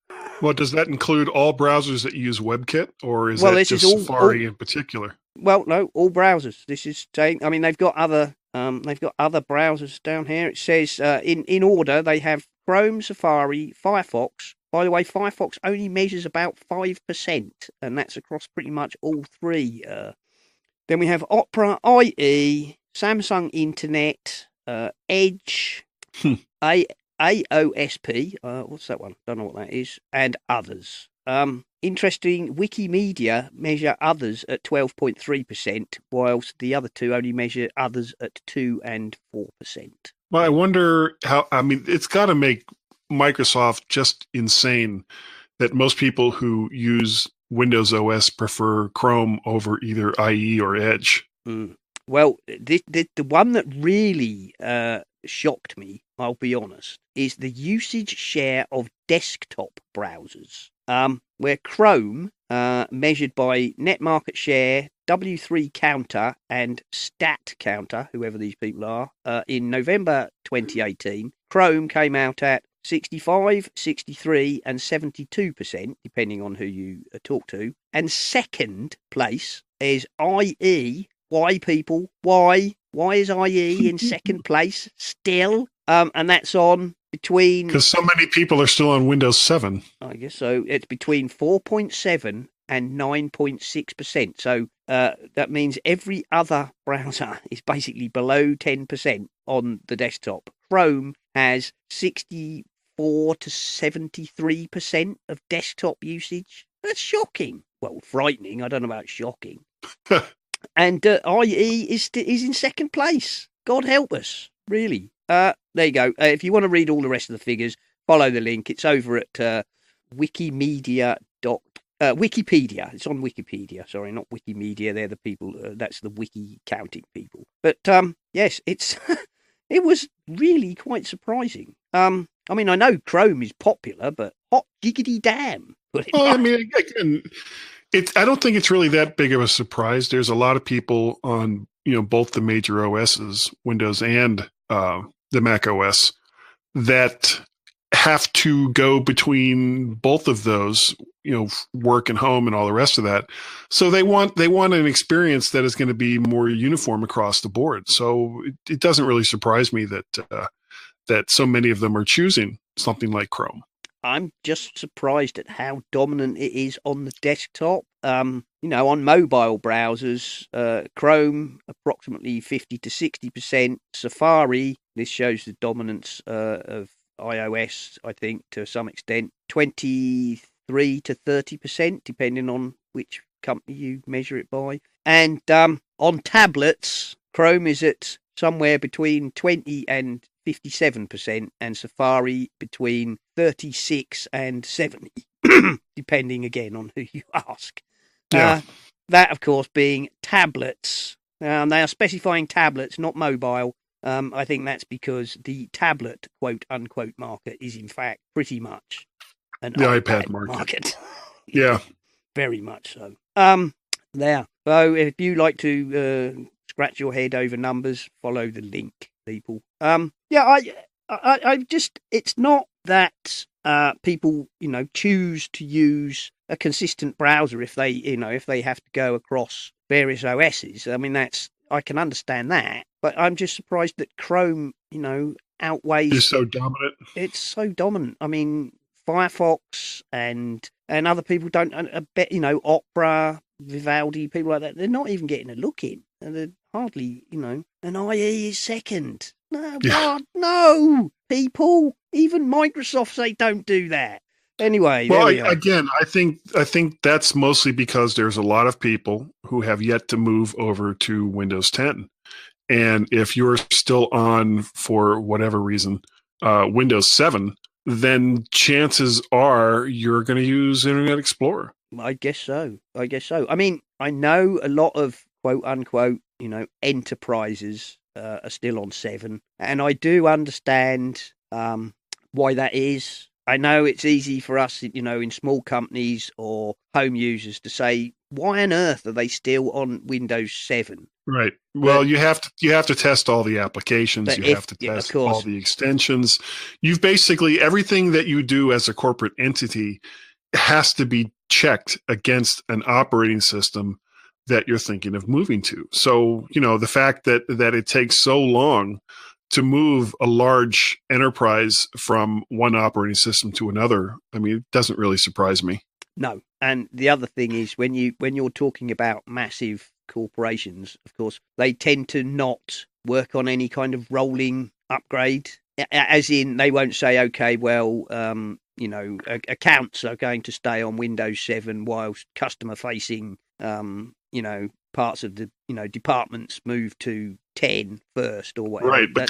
[SPEAKER 3] Well, does that include all browsers that use WebKit, or is
[SPEAKER 2] this
[SPEAKER 3] just
[SPEAKER 2] is all,
[SPEAKER 3] Safari in particular?
[SPEAKER 2] Well, no, all browsers. This is saying, I mean, they've got other browsers down here. It says in order they have Chrome, Safari, Firefox. By the way, Firefox only measures about 5%, and that's across pretty much all 3. Then we have Opera, IE, Samsung Internet, Edge, AOSP, what's that one? Don't know what that is, and others. Interesting, Wikimedia measure others at 12.3%, whilst the other 2 only measure others at 2 and 4%.
[SPEAKER 3] Well, I wonder how, it's got to make Microsoft just insane that most people who use Windows OS prefer Chrome over either IE or Edge.
[SPEAKER 2] Well, the one that really shocked me, I'll be honest, is the usage share of desktop browsers, where Chrome, measured by net market share, W3 Counter and Stat Counter, whoever these people are, in November 2018, Chrome came out at 65, 63 and 72%, depending on who you talk to. And second place is IE. Why, people? Why? Why is IE in second place still? And that's on between...
[SPEAKER 3] Because so many people are still on Windows 7.
[SPEAKER 2] I guess so. It's between 4.7 and 9.6%. So that means every other browser is basically below 10% on the desktop. Chrome has 64 to 73% of desktop usage. That's shocking. Well, frightening. I don't know about shocking. And IE is in second place. God help us, really. There you go. If you want to read all the rest of the figures, follow the link. It's over at Wikipedia. It's on Wikipedia. Sorry, not Wikimedia. They're the people. That's the wiki counting people. But yes, it's it was really quite surprising. I mean, I know Chrome is popular, but hot giggity damn.
[SPEAKER 3] Well, I mean, again, I don't think it's really that big of a surprise. There's a lot of people on, both the major OSs, Windows and the Mac OS, that have to go between both of those, work and home and all the rest of that. So they want an experience that is going to be more uniform across the board. So it doesn't really surprise me that so many of them are choosing something like Chrome.
[SPEAKER 2] I'm just surprised at how dominant it is on the desktop. On mobile browsers, Chrome approximately 50 to 60%. Safari, this shows the dominance of iOS, I think, to some extent, 23 to 30%, depending on which company you measure it by. And on tablets, Chrome is at somewhere between 20 and 57%, and Safari between 36 and 70, depending again on who you ask.
[SPEAKER 3] Yeah.
[SPEAKER 2] That, of course, being tablets. They are specifying tablets, not mobile. I think that's because the tablet, quote unquote, market is in fact pretty much an
[SPEAKER 3] iPad market. Yeah.
[SPEAKER 2] Very much so. There. So if you like to scratch your head over numbers, follow the link, people. I just, it's not that people, choose to use a consistent browser if they have to go across various OSs. I mean, I can understand that, but I'm just surprised that Chrome, outweighs.
[SPEAKER 3] It's so dominant.
[SPEAKER 2] It's so dominant. I mean, Firefox and other people don't, Opera, Vivaldi, people like that, they're not even getting a look in. And they're hardly, and IE is second. No,
[SPEAKER 3] Yeah.
[SPEAKER 2] what? No, people. Even Microsoft say don't do that. Anyway,
[SPEAKER 3] well,
[SPEAKER 2] there we are.
[SPEAKER 3] Again, I think that's mostly because there's a lot of people who have yet to move over to Windows 10, and if you're still on, for whatever reason, Windows 7, then chances are you're going to use Internet Explorer.
[SPEAKER 2] I guess so. I mean, I know a lot of quote unquote, enterprises are still on 7, and I do understand why that is. I know it's easy for us, in small companies or home users to say, why on earth are they still on Windows 7?
[SPEAKER 3] Right. Well, you have to test all the applications. You have to test all the extensions. You've basically, everything that you do as a corporate entity has to be checked against an operating system that you're thinking of moving to. So, the fact that it takes so long to move a large enterprise from one operating system to another, I mean, it doesn't really surprise me.
[SPEAKER 2] No. And the other thing is when you're talking about massive corporations, of course, they tend to not work on any kind of rolling upgrade, as in they won't say, okay, well, accounts are going to stay on Windows 7 whilst customer facing, parts of the, departments move to 10 first or whatever.
[SPEAKER 3] Right. But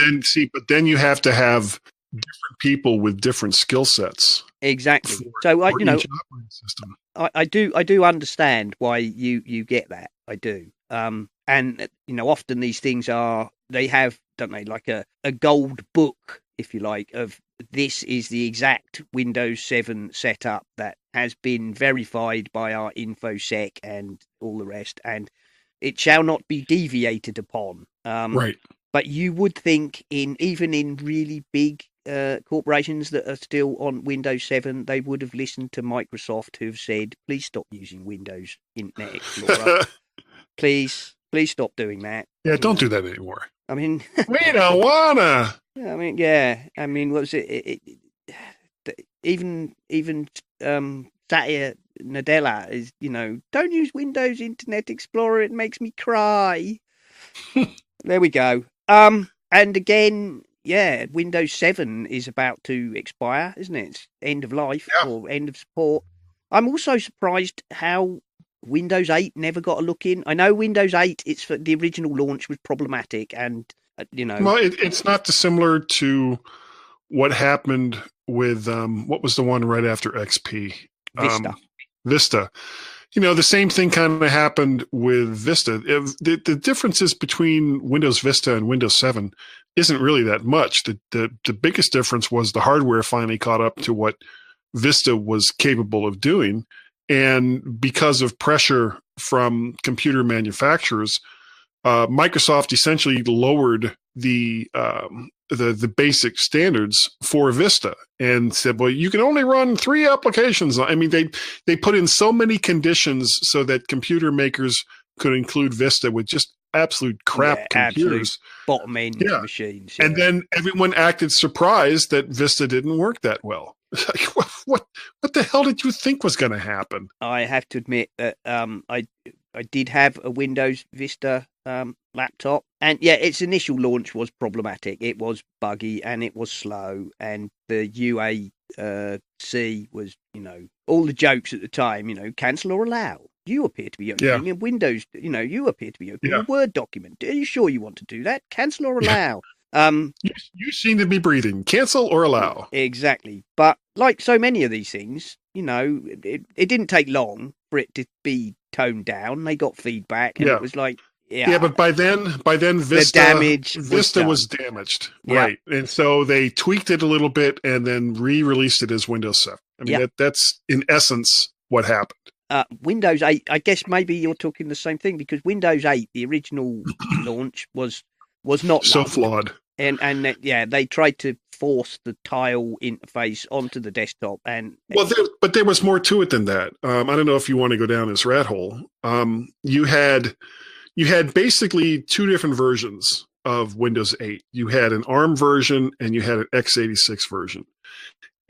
[SPEAKER 3] then you have to have different people with different skill sets.
[SPEAKER 2] Exactly. So
[SPEAKER 3] For each operating system.
[SPEAKER 2] I do understand why you get that. I do. And often these things they have, don't they, like a gold book, if you like, of this is the exact Windows 7 setup that has been verified by our InfoSec and all the rest, and it shall not be deviated upon.
[SPEAKER 3] Right.
[SPEAKER 2] But you would think even in really big corporations that are still on Windows 7, they would have listened to Microsoft, who've said, please stop using Windows Internet Explorer. Please stop doing that.
[SPEAKER 3] Yeah, don't do that anymore.
[SPEAKER 2] I mean,
[SPEAKER 3] we don't wanna.
[SPEAKER 2] I mean, yeah. I mean, what was it? Even Satya Nadella is, don't use Windows Internet Explorer. It makes me cry. There we go. And again, yeah, Windows 7 is about to expire, isn't it? It's end of life or end of support. I'm also surprised how Windows 8 never got a look in. I know Windows 8, it's for the original launch was problematic, and
[SPEAKER 3] Well, it's not dissimilar to what happened with what was the one right after XP? Vista. The same thing kind of happened with Vista. The differences between Windows Vista and Windows 7 isn't really that much. The biggest difference was the hardware finally caught up to what Vista was capable of doing. And because of pressure from computer manufacturers, Microsoft essentially lowered the basic standards for Vista and said, well, you can only run 3 applications. I mean, they put in so many conditions so that computer makers could include Vista with just absolute crap computers.
[SPEAKER 2] Bottom end machines.
[SPEAKER 3] Yeah. And then everyone acted surprised that Vista didn't work that well. Like, what the hell did you think was going to happen?
[SPEAKER 2] I have to admit that I did have a Windows Vista laptop, and its initial launch was problematic. It was buggy and it was slow, and the UAC was, all the jokes at the time, cancel or allow. You appear to be opening a Windows, you appear to be opening a Word document. Are you sure you want to do that? Cancel or allow?
[SPEAKER 3] You seem to be breathing. Cancel or allow.
[SPEAKER 2] Exactly. But like so many of these things, it didn't take long for it to be toned down. They got feedback, and it was like,
[SPEAKER 3] but by then Vista was damaged, right? And so they tweaked it a little bit and then re-released it as Windows 7. I mean, that's in essence what happened.
[SPEAKER 2] Windows 8, I guess maybe you're talking the same thing, because Windows 8, the original launch, was not
[SPEAKER 3] so flawed.
[SPEAKER 2] And they tried to force the tile interface onto the desktop,
[SPEAKER 3] but there was more to it than that. I don't know if you want to go down this rat hole. You had basically 2 different versions of Windows 8. You had an ARM version and you had an x86 version.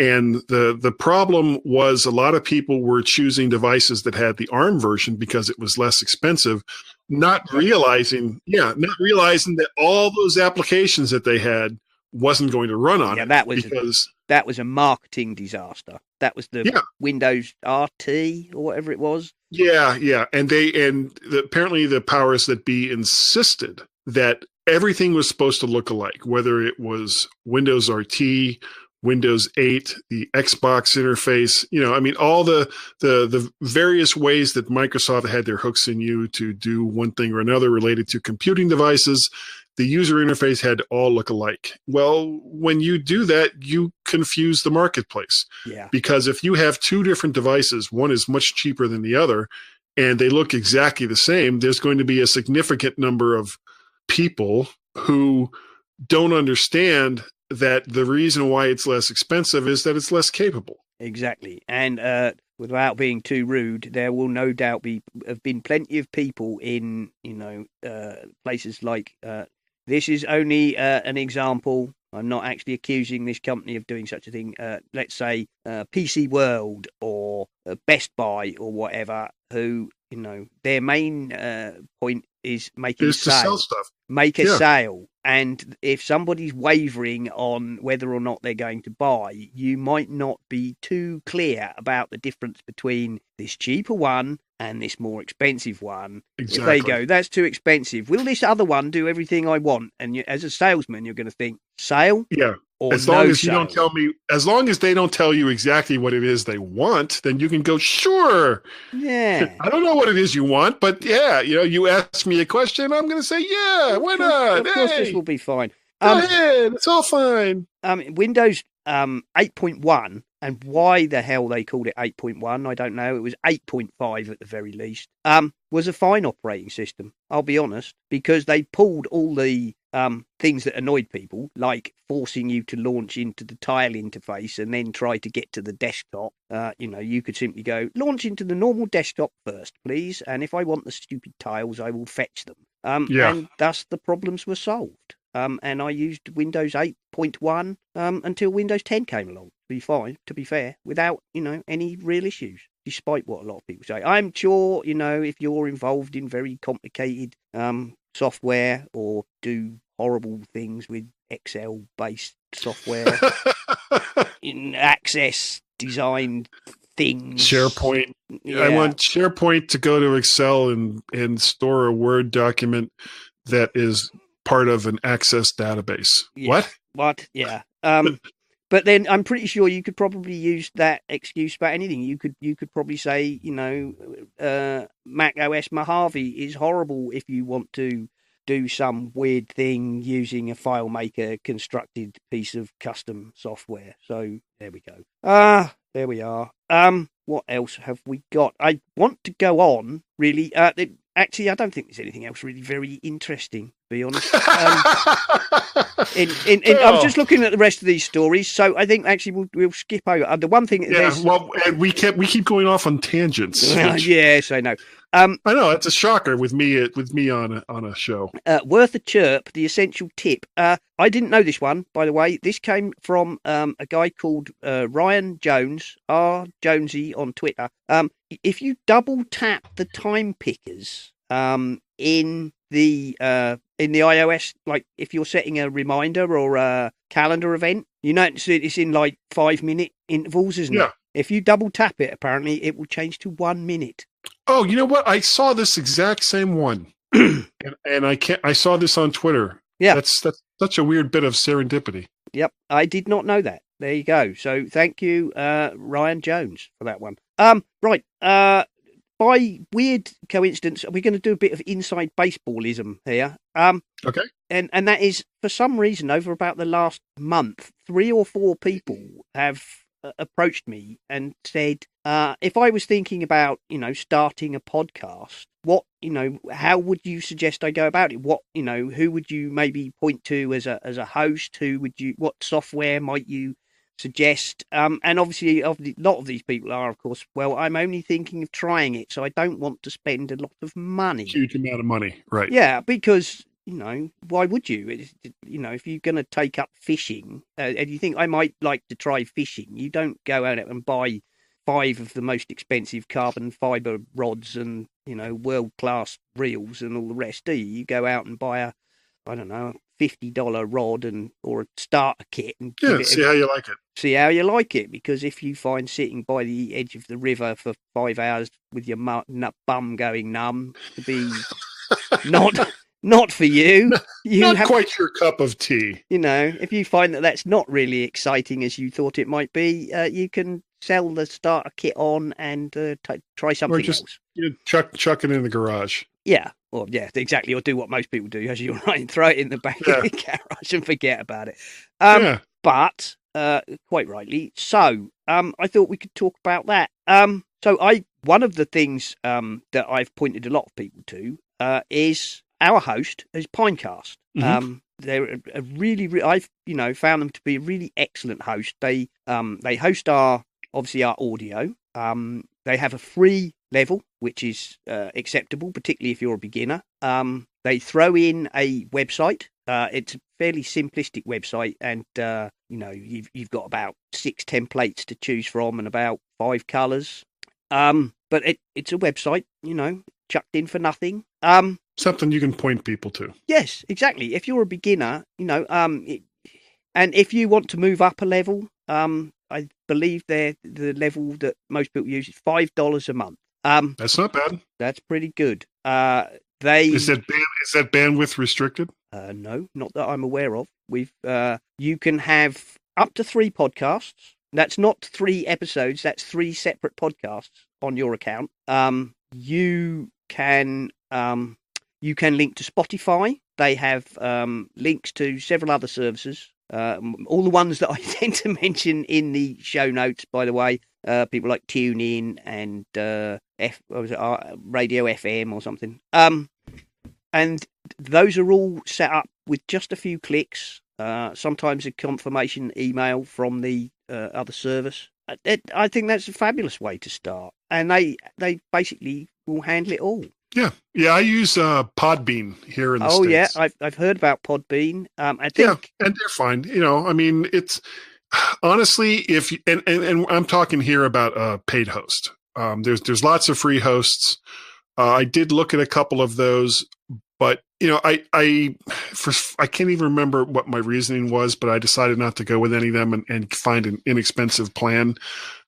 [SPEAKER 3] And the problem was a lot of people were choosing devices that had the ARM version because it was less expensive, not realizing that all those applications that they had wasn't going to run on it.
[SPEAKER 2] That was a marketing disaster. That was the Windows RT or whatever it was.
[SPEAKER 3] Yeah. And apparently the powers that be insisted that everything was supposed to look alike, whether it was Windows RT, Windows 8, the Xbox interface, all the various ways that Microsoft had their hooks in you to do one thing or another related to computing devices. The user interface had to all look alike. Well, when you do that, you confuse the marketplace.
[SPEAKER 2] Yeah.
[SPEAKER 3] Because if you have 2 different devices, one is much cheaper than the other, and they look exactly the same, there's going to be a significant number of people who don't understand that the reason why it's less expensive is that it's less capable.
[SPEAKER 2] Exactly. And without being too rude, there will no doubt have been plenty of people in, places like, this is only an example. I'm not actually accusing this company of doing such a thing. Let's say PC World or Best Buy or whatever, who, their main point is making a sale.
[SPEAKER 3] To sell stuff.
[SPEAKER 2] Make a sale. And if somebody's wavering on whether or not they're going to buy, you might not be too clear about the difference between this cheaper one and this more expensive one.
[SPEAKER 3] Exactly.
[SPEAKER 2] If they go, that's too expensive, will this other one do everything I want? And as a salesman, you're going to think, sale?
[SPEAKER 3] Yeah.
[SPEAKER 2] Or
[SPEAKER 3] as long
[SPEAKER 2] no
[SPEAKER 3] as you
[SPEAKER 2] sale?
[SPEAKER 3] don't tell me, as long as they don't tell you exactly what it is they want, then you can go, sure.
[SPEAKER 2] Yeah.
[SPEAKER 3] I don't know what it is you want, but yeah, you ask me a question, I'm going to say, yeah, why not?
[SPEAKER 2] Of course, this will be fine.
[SPEAKER 3] Go ahead. It's all fine.
[SPEAKER 2] Windows 8.1, and why the hell they called it 8.1, I don't know. It was 8.5 at the very least. Was a fine operating system, I'll be honest, because they pulled all the things that annoyed people, like forcing you to launch into the tile interface and then try to get to the desktop. You could simply go, launch into the normal desktop first, please, and if I want the stupid tiles, I will fetch them. And thus the problems were solved. And I used Windows 8.1 until Windows 10 came along, to be fair, without, any real issues, despite what a lot of people say. I'm sure, if you're involved in very complicated software or do horrible things with Excel-based software, in Access design things.
[SPEAKER 3] SharePoint.
[SPEAKER 2] Yeah.
[SPEAKER 3] I want SharePoint to go to Excel and store a Word document that is part of an Access database.
[SPEAKER 2] Yeah. What? Yeah. But then I'm pretty sure you could probably use that excuse about anything. You could probably say, macOS Mojave is horrible if you want to do some weird thing using a FileMaker constructed piece of custom software. So there we go. There we are. What else have we got? I want to go on, really. Actually, I don't think there's anything else really very interesting, to be honest. I'm just looking at the rest of these stories, so I think actually we'll skip over. The one thing,
[SPEAKER 3] and we keep going off on tangents.
[SPEAKER 2] Yes, I know.
[SPEAKER 3] I know it's a shocker with me on a show.
[SPEAKER 2] Worth a chirp, the essential tip. I didn't know this one, by the way. This came from a guy called Ryan Jones, R Jonesy on Twitter. If you double tap the time pickers in the iOS, like if you're setting a reminder or a calendar event, it's in like 5-minute intervals, isn't it? If you double tap it, apparently it will change to 1 minute.
[SPEAKER 3] Oh, you know what? I saw this exact same one, and I saw this on Twitter.
[SPEAKER 2] Yeah,
[SPEAKER 3] that's such a weird bit of serendipity.
[SPEAKER 2] Yep, I did not know that. There you go. So thank you, Ryan Jones, for that one. Right. By weird coincidence, we're going to do a bit of inside baseballism here.
[SPEAKER 3] Okay.
[SPEAKER 2] And that is, for some reason, over about the last month, 3 or 4 people have approached me and said, if I was thinking about, starting a podcast, what, how would you suggest I go about it? What, who would you maybe point to as a host? What software might you suggest? And obviously a lot of these people are, of course, well, I'm only thinking of trying it, so I don't want to spend a lot of money.
[SPEAKER 3] Huge amount of money, right?
[SPEAKER 2] Yeah, because why would you? If you're going to take up fishing, and you think I might like to try fishing, you don't go out and buy 5 of the most expensive carbon fiber rods and world-class reels and all the rest, do you? You go out and buy a $50 rod or a starter kit and
[SPEAKER 3] see how you like it.
[SPEAKER 2] See how you like it, because if you find sitting by the edge of the river for 5 hours with your bum going numb to be not for you,
[SPEAKER 3] quite your cup of tea.
[SPEAKER 2] If you find that that's not really exciting as you thought it might be, you can sell the starter kit on and try something else.
[SPEAKER 3] Chuck it in the garage.
[SPEAKER 2] Yeah. Or yeah, exactly. Or do what most people do, as you're right, and throw it in the back of the garage and forget about it. But quite rightly, so I thought we could talk about that. One of the things that I've pointed a lot of people to is our host is Pinecast.
[SPEAKER 3] Mm-hmm.
[SPEAKER 2] They're a really, I've found them to be a really excellent host. They host our audio. They have a free level, which is acceptable, particularly if you're a beginner. They throw in a website. It's a fairly simplistic website, and you've got about 6 templates to choose from and about 5 colours. But it's a website, chucked in for nothing.
[SPEAKER 3] Something you can point people to.
[SPEAKER 2] Yes, exactly. If you're a beginner, and if you want to move up a level, I believe the level that most people use is $5 a month.
[SPEAKER 3] That's not bad.
[SPEAKER 2] That's pretty good.
[SPEAKER 3] Is that bandwidth restricted?
[SPEAKER 2] No, not that I'm aware of. You can have up to 3 podcasts. That's not 3 episodes. That's 3 separate podcasts on your account. You can link to Spotify. They have links to several other services. All the ones that I tend to mention in the show notes, by the way. People like TuneIn and Radio FM or something. And those are all set up with just a few clicks. Sometimes a confirmation email from the other service. I think that's a fabulous way to start. And they basically will handle it all.
[SPEAKER 3] Yeah. I use Podbean here in the States.
[SPEAKER 2] Yeah, I've heard about Podbean. I think,
[SPEAKER 3] and they're fine. I mean, it's honestly, if and I'm talking here about a paid host. There's lots of free hosts. I did look at a couple of those, but I can't even remember what my reasoning was, but I decided not to go with any of them and find an inexpensive plan.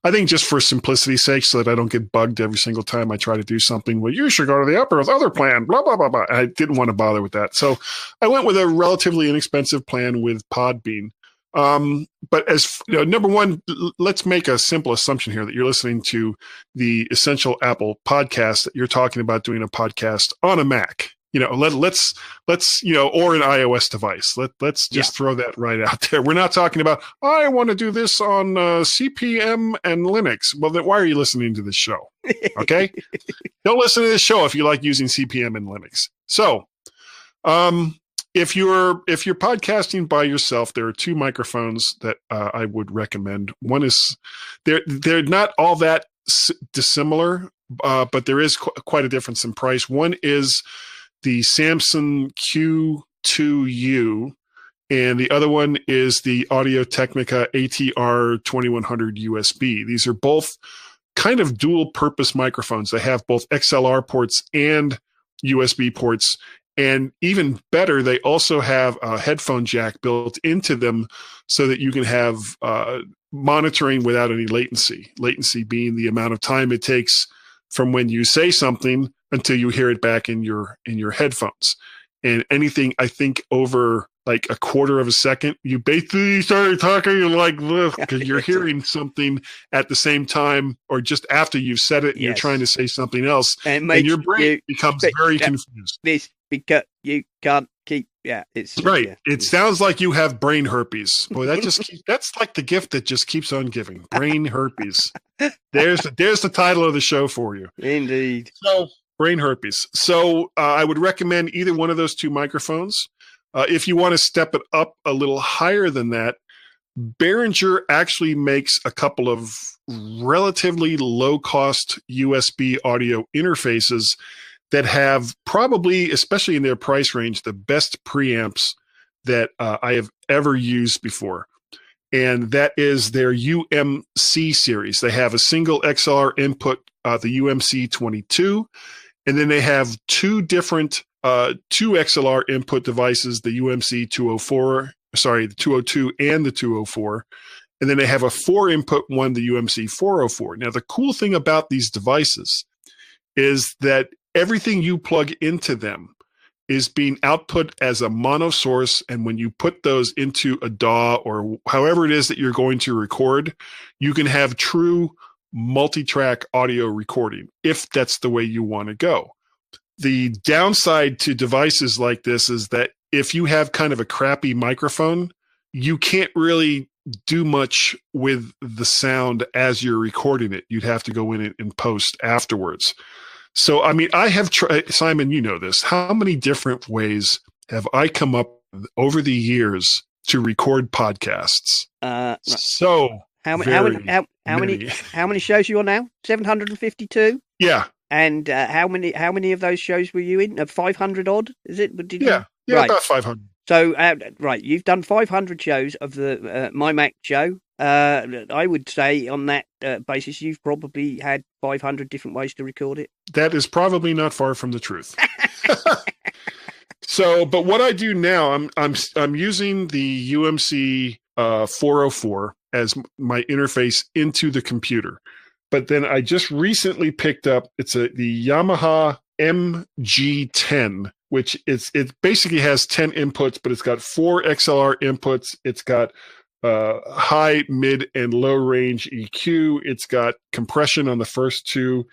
[SPEAKER 3] I think just for simplicity's sake, so that I don't get bugged every single time I try to do something. Well, you should go to the other plan, blah, blah, blah, blah. I didn't want to bother with that. So I went with a relatively inexpensive plan with Podbean. But as number one, let's make a simple assumption here that you're listening to the Essential Apple podcast, that you're talking about doing a podcast on a Mac. Let's or an iOS device. Let's just throw that right out there. We're not talking about, I want to do this on CP/M and Linux. Well, then why are you listening to this show? Okay. Don't listen to this show if you like using CP/M and Linux. So, if you're podcasting by yourself, there are 2 microphones that I would recommend. One is they're not all that dissimilar, but there is quite a difference in price. One is the Samson Q2U, and the other one is the Audio-Technica ATR 2100 USB. These are both kind of dual-purpose microphones. They have both XLR ports and USB ports, and even better, they also have a headphone jack built into them so that you can have monitoring without any latency. Latency being the amount of time it takes from when you say something until you hear it back in your headphones. And anything, I think, over like a quarter of a second, you basically started talking like this because you're hearing something at the same time or just after you've said it and you're trying to say something else. And your brain becomes very confused.
[SPEAKER 2] This because you can't keep, it's
[SPEAKER 3] right.
[SPEAKER 2] Yeah.
[SPEAKER 3] It sounds like you have brain herpes. Boy, that's like the gift that just keeps on giving. Brain herpes. There's the title of the show for you.
[SPEAKER 2] Indeed.
[SPEAKER 3] So, brain herpes. So I would recommend either one of those 2 microphones. If you want to step it up a little higher than that, Behringer actually makes a couple of relatively low-cost USB audio interfaces that have probably, especially in their price range, the best preamps that I have ever used before. And that is their UMC series. They have a single XLR input, the UMC 22, and then they have 2 different 2 XLR input devices, the UMC 204, the 202 and the 204. And then they have a 4 input one, the UMC 404. Now, the cool thing about these devices is that everything you plug into them is being output as a mono source. And when you put those into a DAW or however it is that you're going to record, you can have true multi-track audio recording if that's the way you want to go. The downside to devices like this is that if you have kind of a crappy microphone, you can't really do much with the sound as you're recording it. You'd have to go in and post afterwards. So, I mean, I have tried, Simon, you know this. How many different ways have I come up with over the years to record podcasts? So,
[SPEAKER 2] how many shows are you on now? 752?
[SPEAKER 3] Yeah.
[SPEAKER 2] And how many of those shows were you in? 500 odd, is it?
[SPEAKER 3] Yeah, right. About 500.
[SPEAKER 2] So, right, you've done 500 shows of the MyMac show. I would say on that basis, you've probably had 500 different ways to record it.
[SPEAKER 3] That is probably not far from the truth. So, but what I do now, I'm using the UMC 404 as my interface into the computer. but then I just recently picked up, the Yamaha MG10, which it basically has 10 inputs, but it's got 4 XLR inputs. It's got high, mid, and low range EQ. It's got compression on the first 2.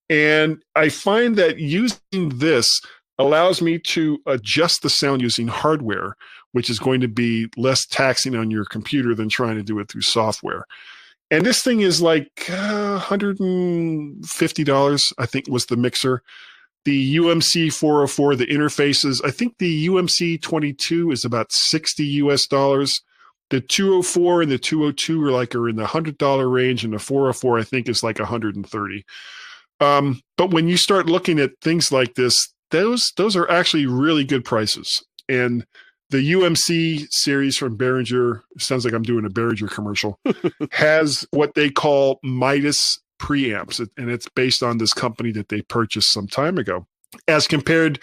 [SPEAKER 3] And I find that using this allows me to adjust the sound using hardware, which is going to be less taxing on your computer than trying to do it through software. And this thing is like $150, I think, was the mixer. The UMC 404, the interfaces, I think the UMC 22 is about $60 US. The 204 and the 202 are in the $100 range, and the 404 I think is like $130. But when you start looking at things like this, those are actually really good prices. And the UMC series from Behringer, sounds like I'm doing a Behringer commercial, has what they call Midas preamps, and it's based on this company that they purchased some time ago, as compared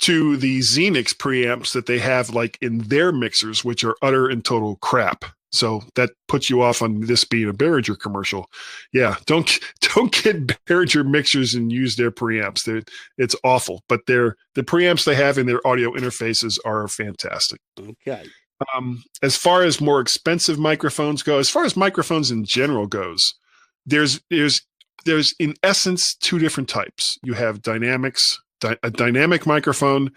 [SPEAKER 3] to the Xenix preamps that they have like in their mixers, which are utter and total crap. So that puts you off on this being a Behringer commercial. Yeah, don't get Behringer mixers and use their preamps. It's awful, but the preamps they have in their audio interfaces are fantastic.
[SPEAKER 2] Okay.
[SPEAKER 3] As far as more expensive microphones go, as far as microphones in general goes, there's in essence 2 different types. You have a dynamic microphone,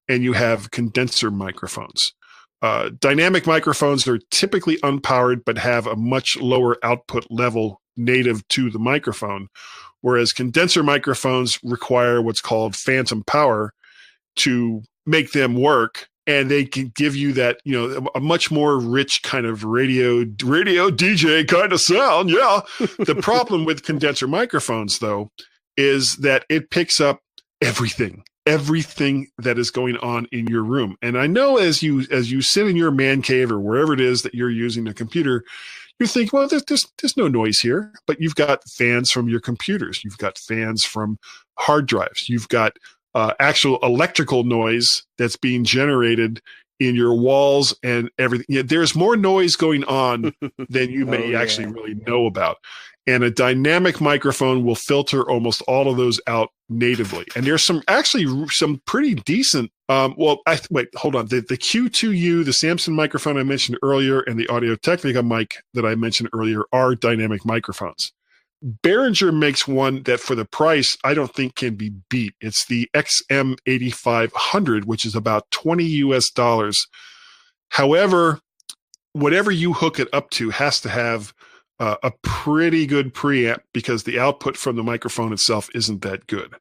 [SPEAKER 3] and you have condenser microphones. Dynamic microphones are typically unpowered but have a much lower output level native to the microphone, whereas condenser microphones require what's called phantom power to make them work, and they can give you that, a much more rich kind of radio DJ kind of sound. Yeah. The problem with condenser microphones, though, is that it picks up everything that is going on in your room. And I know as you sit in your man cave or wherever it is that you're using a computer, you think, well, there's no noise here, but you've got fans from your computers. You've got fans from hard drives. You've got actual electrical noise that's being generated in your walls and everything. Yeah, there's more noise going on than you may actually really know about. And a dynamic microphone will filter almost all of those out natively. And there's some pretty decent, hold on. The Q2U, the Samson microphone I mentioned earlier, and the Audio-Technica mic that I mentioned earlier are dynamic microphones. Behringer makes one that for the price, I don't think can be beat. It's the XM8500, which is about $20 US. However, whatever you hook it up to has to have a pretty good preamp, because the output from the microphone itself isn't that good.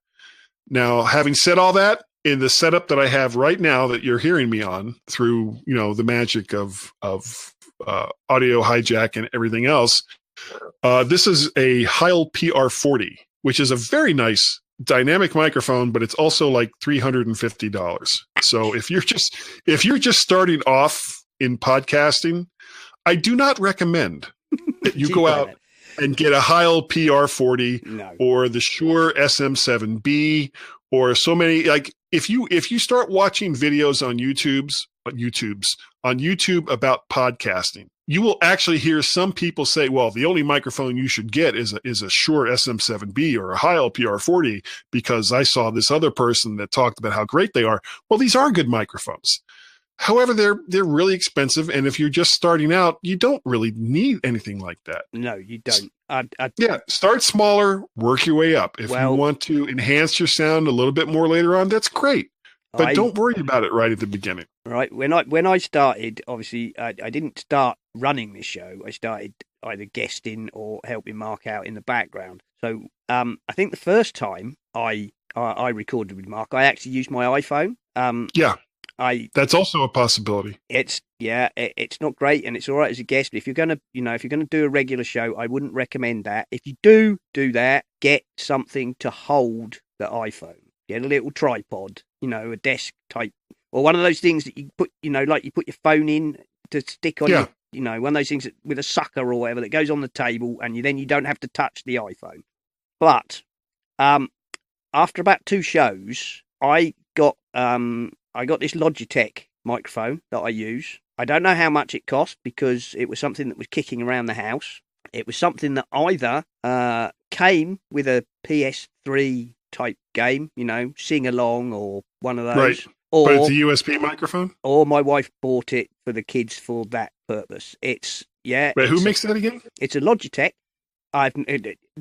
[SPEAKER 3] Now, having said all that, in the setup that I have right now that you're hearing me on through, the magic of Audio Hijack and everything else, this is a Heil PR40, which is a very nice dynamic microphone, but it's also like $350. So if you're just starting off in podcasting, I do not recommend that you go out and get a Heil PR40 or the Shure SM7B or so many. Like if you start watching videos on YouTube about podcasting, you will actually hear some people say, well, the only microphone you should get is a Shure SM7B or a Heil PR40 because I saw this other person that talked about how great they are. Well, these are good microphones. However, they're really expensive, and if you're just starting out, you don't really need anything like that.
[SPEAKER 2] No, you don't.
[SPEAKER 3] Start smaller, work your way up. If you want to enhance your sound a little bit more later on, that's great. But don't worry about it right at the beginning.
[SPEAKER 2] Right. When I started, obviously, I didn't start running this show. I started either guesting or helping Mark out in the background. So I think the first time I recorded with Mark, I actually used my iPhone. That's also a possibility. It's not great, and it's all right as a guest. But if you're gonna do a regular show, I wouldn't recommend that. If you do that, get something to hold the iPhone. Get a little tripod, a desk type, or one of those things that you put, like you put your phone in to stick on. One of those things with a sucker or whatever that goes on the table, and you don't have to touch the iPhone. But after about 2 shows, I got this Logitech microphone that I use. I don't know how much it cost because it was something that was kicking around the house. It was something that either came with a PS3 type game, sing along or one of those.
[SPEAKER 3] Right. But it's a USB microphone?
[SPEAKER 2] Or my wife bought it for the kids for that purpose. Wait,
[SPEAKER 3] who makes that again?
[SPEAKER 2] It's a Logitech.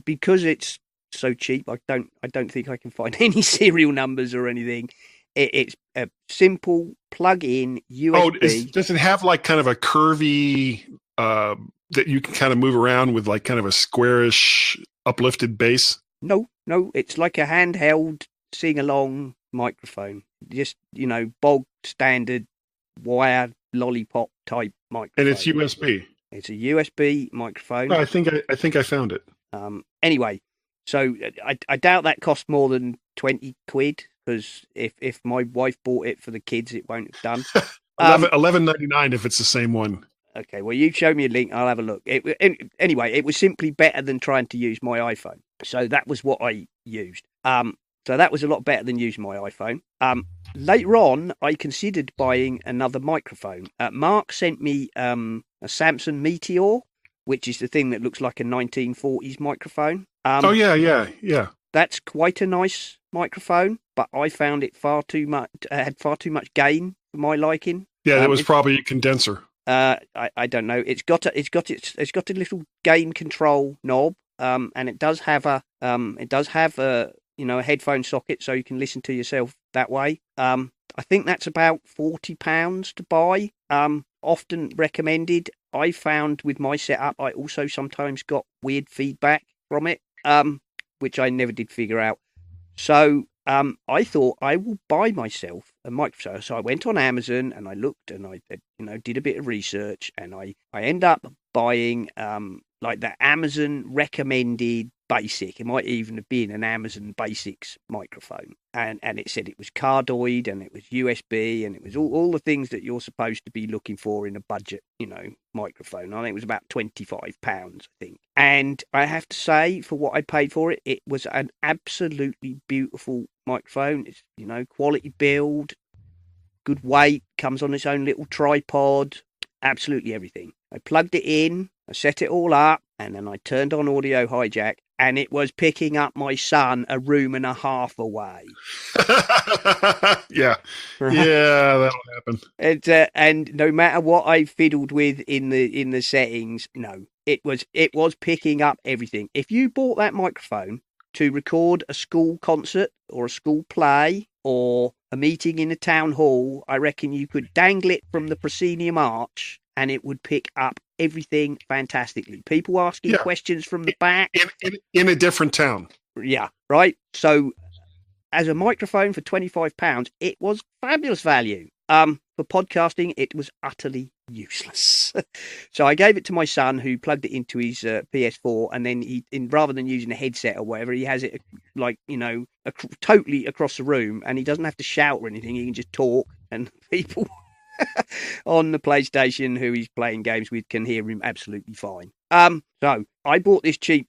[SPEAKER 2] Because it's so cheap, I don't think I can find any serial numbers or anything. It's a simple plug-in USB.
[SPEAKER 3] Oh, does it have like kind of a curvy that you can kind of move around with, like kind of a squarish uplifted base?
[SPEAKER 2] No, it's like a handheld sing-along microphone. Just, bog standard wire lollipop type microphone.
[SPEAKER 3] And it's USB.
[SPEAKER 2] It's a USB microphone.
[SPEAKER 3] Oh, I think I found it.
[SPEAKER 2] Anyway, so I doubt that cost more than 20 quid, because if my wife bought it for the kids, it won't have done.
[SPEAKER 3] $11.99 if it's the same one.
[SPEAKER 2] Okay, well, you show me a link, I'll have a look. Anyway, it was simply better than trying to use my iPhone. So that was what I used. So that was a lot better than using my iPhone. Later on, I considered buying another microphone. Mark sent me a Samsung Meteor, which is the thing that looks like a 1940s microphone.
[SPEAKER 3] Yeah.
[SPEAKER 2] That's quite a nice microphone, but I found it had far too much gain for my liking.
[SPEAKER 3] Yeah, that was probably a condenser.
[SPEAKER 2] I don't know. It's got a little gain control knob, and it does have a a headphone socket, so you can listen to yourself that way. I think that's about £40 to buy. Often recommended. I found with my setup, I also sometimes got weird feedback from it, which I never did figure out. So I thought I will buy myself a microphone. So I went on Amazon and I looked and I did a bit of research, and I end up buying like the Amazon recommended basic. It might even have been an Amazon Basics microphone, and it said it was cardioid and it was USB and it was all the things that you're supposed to be looking for in a budget microphone. I think it was about £25, I think. And I have to say, for what I paid for it, it was an absolutely beautiful microphone. It's quality build, good weight, comes on its own little tripod, absolutely everything. I plugged it in, I set it all up, and then I turned on Audio Hijack, and it was picking up my son a room and a half away.
[SPEAKER 3] Yeah, that'll happen.
[SPEAKER 2] And no matter what I fiddled with in the settings, no, it was picking up everything. If you bought that microphone to record a school concert or a school play or a meeting in a town hall, I reckon you could dangle it from the proscenium arch and it would pick up everything fantastically. People asking questions from the back.
[SPEAKER 3] In a different town.
[SPEAKER 2] Yeah, right. So as a microphone for £25, it was fabulous value. For podcasting, it was utterly useless. So I gave it to my son, who plugged it into his PS4, and then rather than using a headset or whatever, he has it totally across the room, and he doesn't have to shout or anything. He can just talk, and people on the PlayStation who he's playing games with can hear him absolutely fine. So I bought this cheap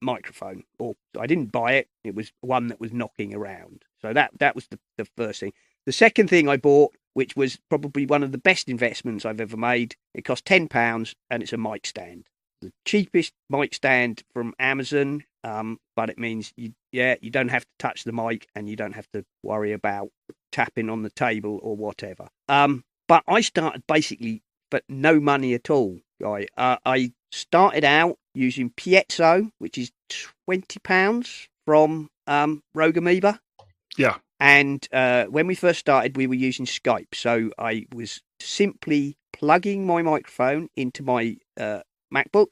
[SPEAKER 2] microphone, or I didn't buy it. It was one that was knocking around. So that was the first thing. The second thing I bought, which was probably one of the best investments I've ever made, it cost £10, and it's a mic stand. The cheapest mic stand from Amazon, but it means you don't have to touch the mic and you don't have to worry about tapping on the table or whatever. But I started basically for no money at all. I started out using Piezo, which is £20 from Rogue Amoeba.
[SPEAKER 3] Yeah.
[SPEAKER 2] And when we first started, we were using Skype. So I was simply plugging my microphone into my MacBook,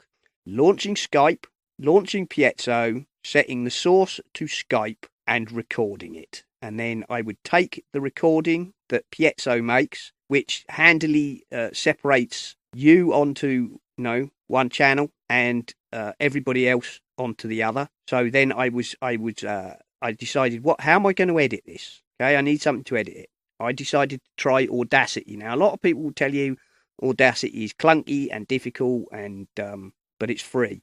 [SPEAKER 2] launching Skype, launching Piezo, setting the source to Skype, and recording it. And then I would take the recording that Piezo makes, which handily separates you onto one channel and everybody else onto the other. So then I decided, how am I going to edit this? Okay, I need something to edit it. I decided to try Audacity. Now, a lot of people will tell you Audacity is clunky and difficult, but it's free.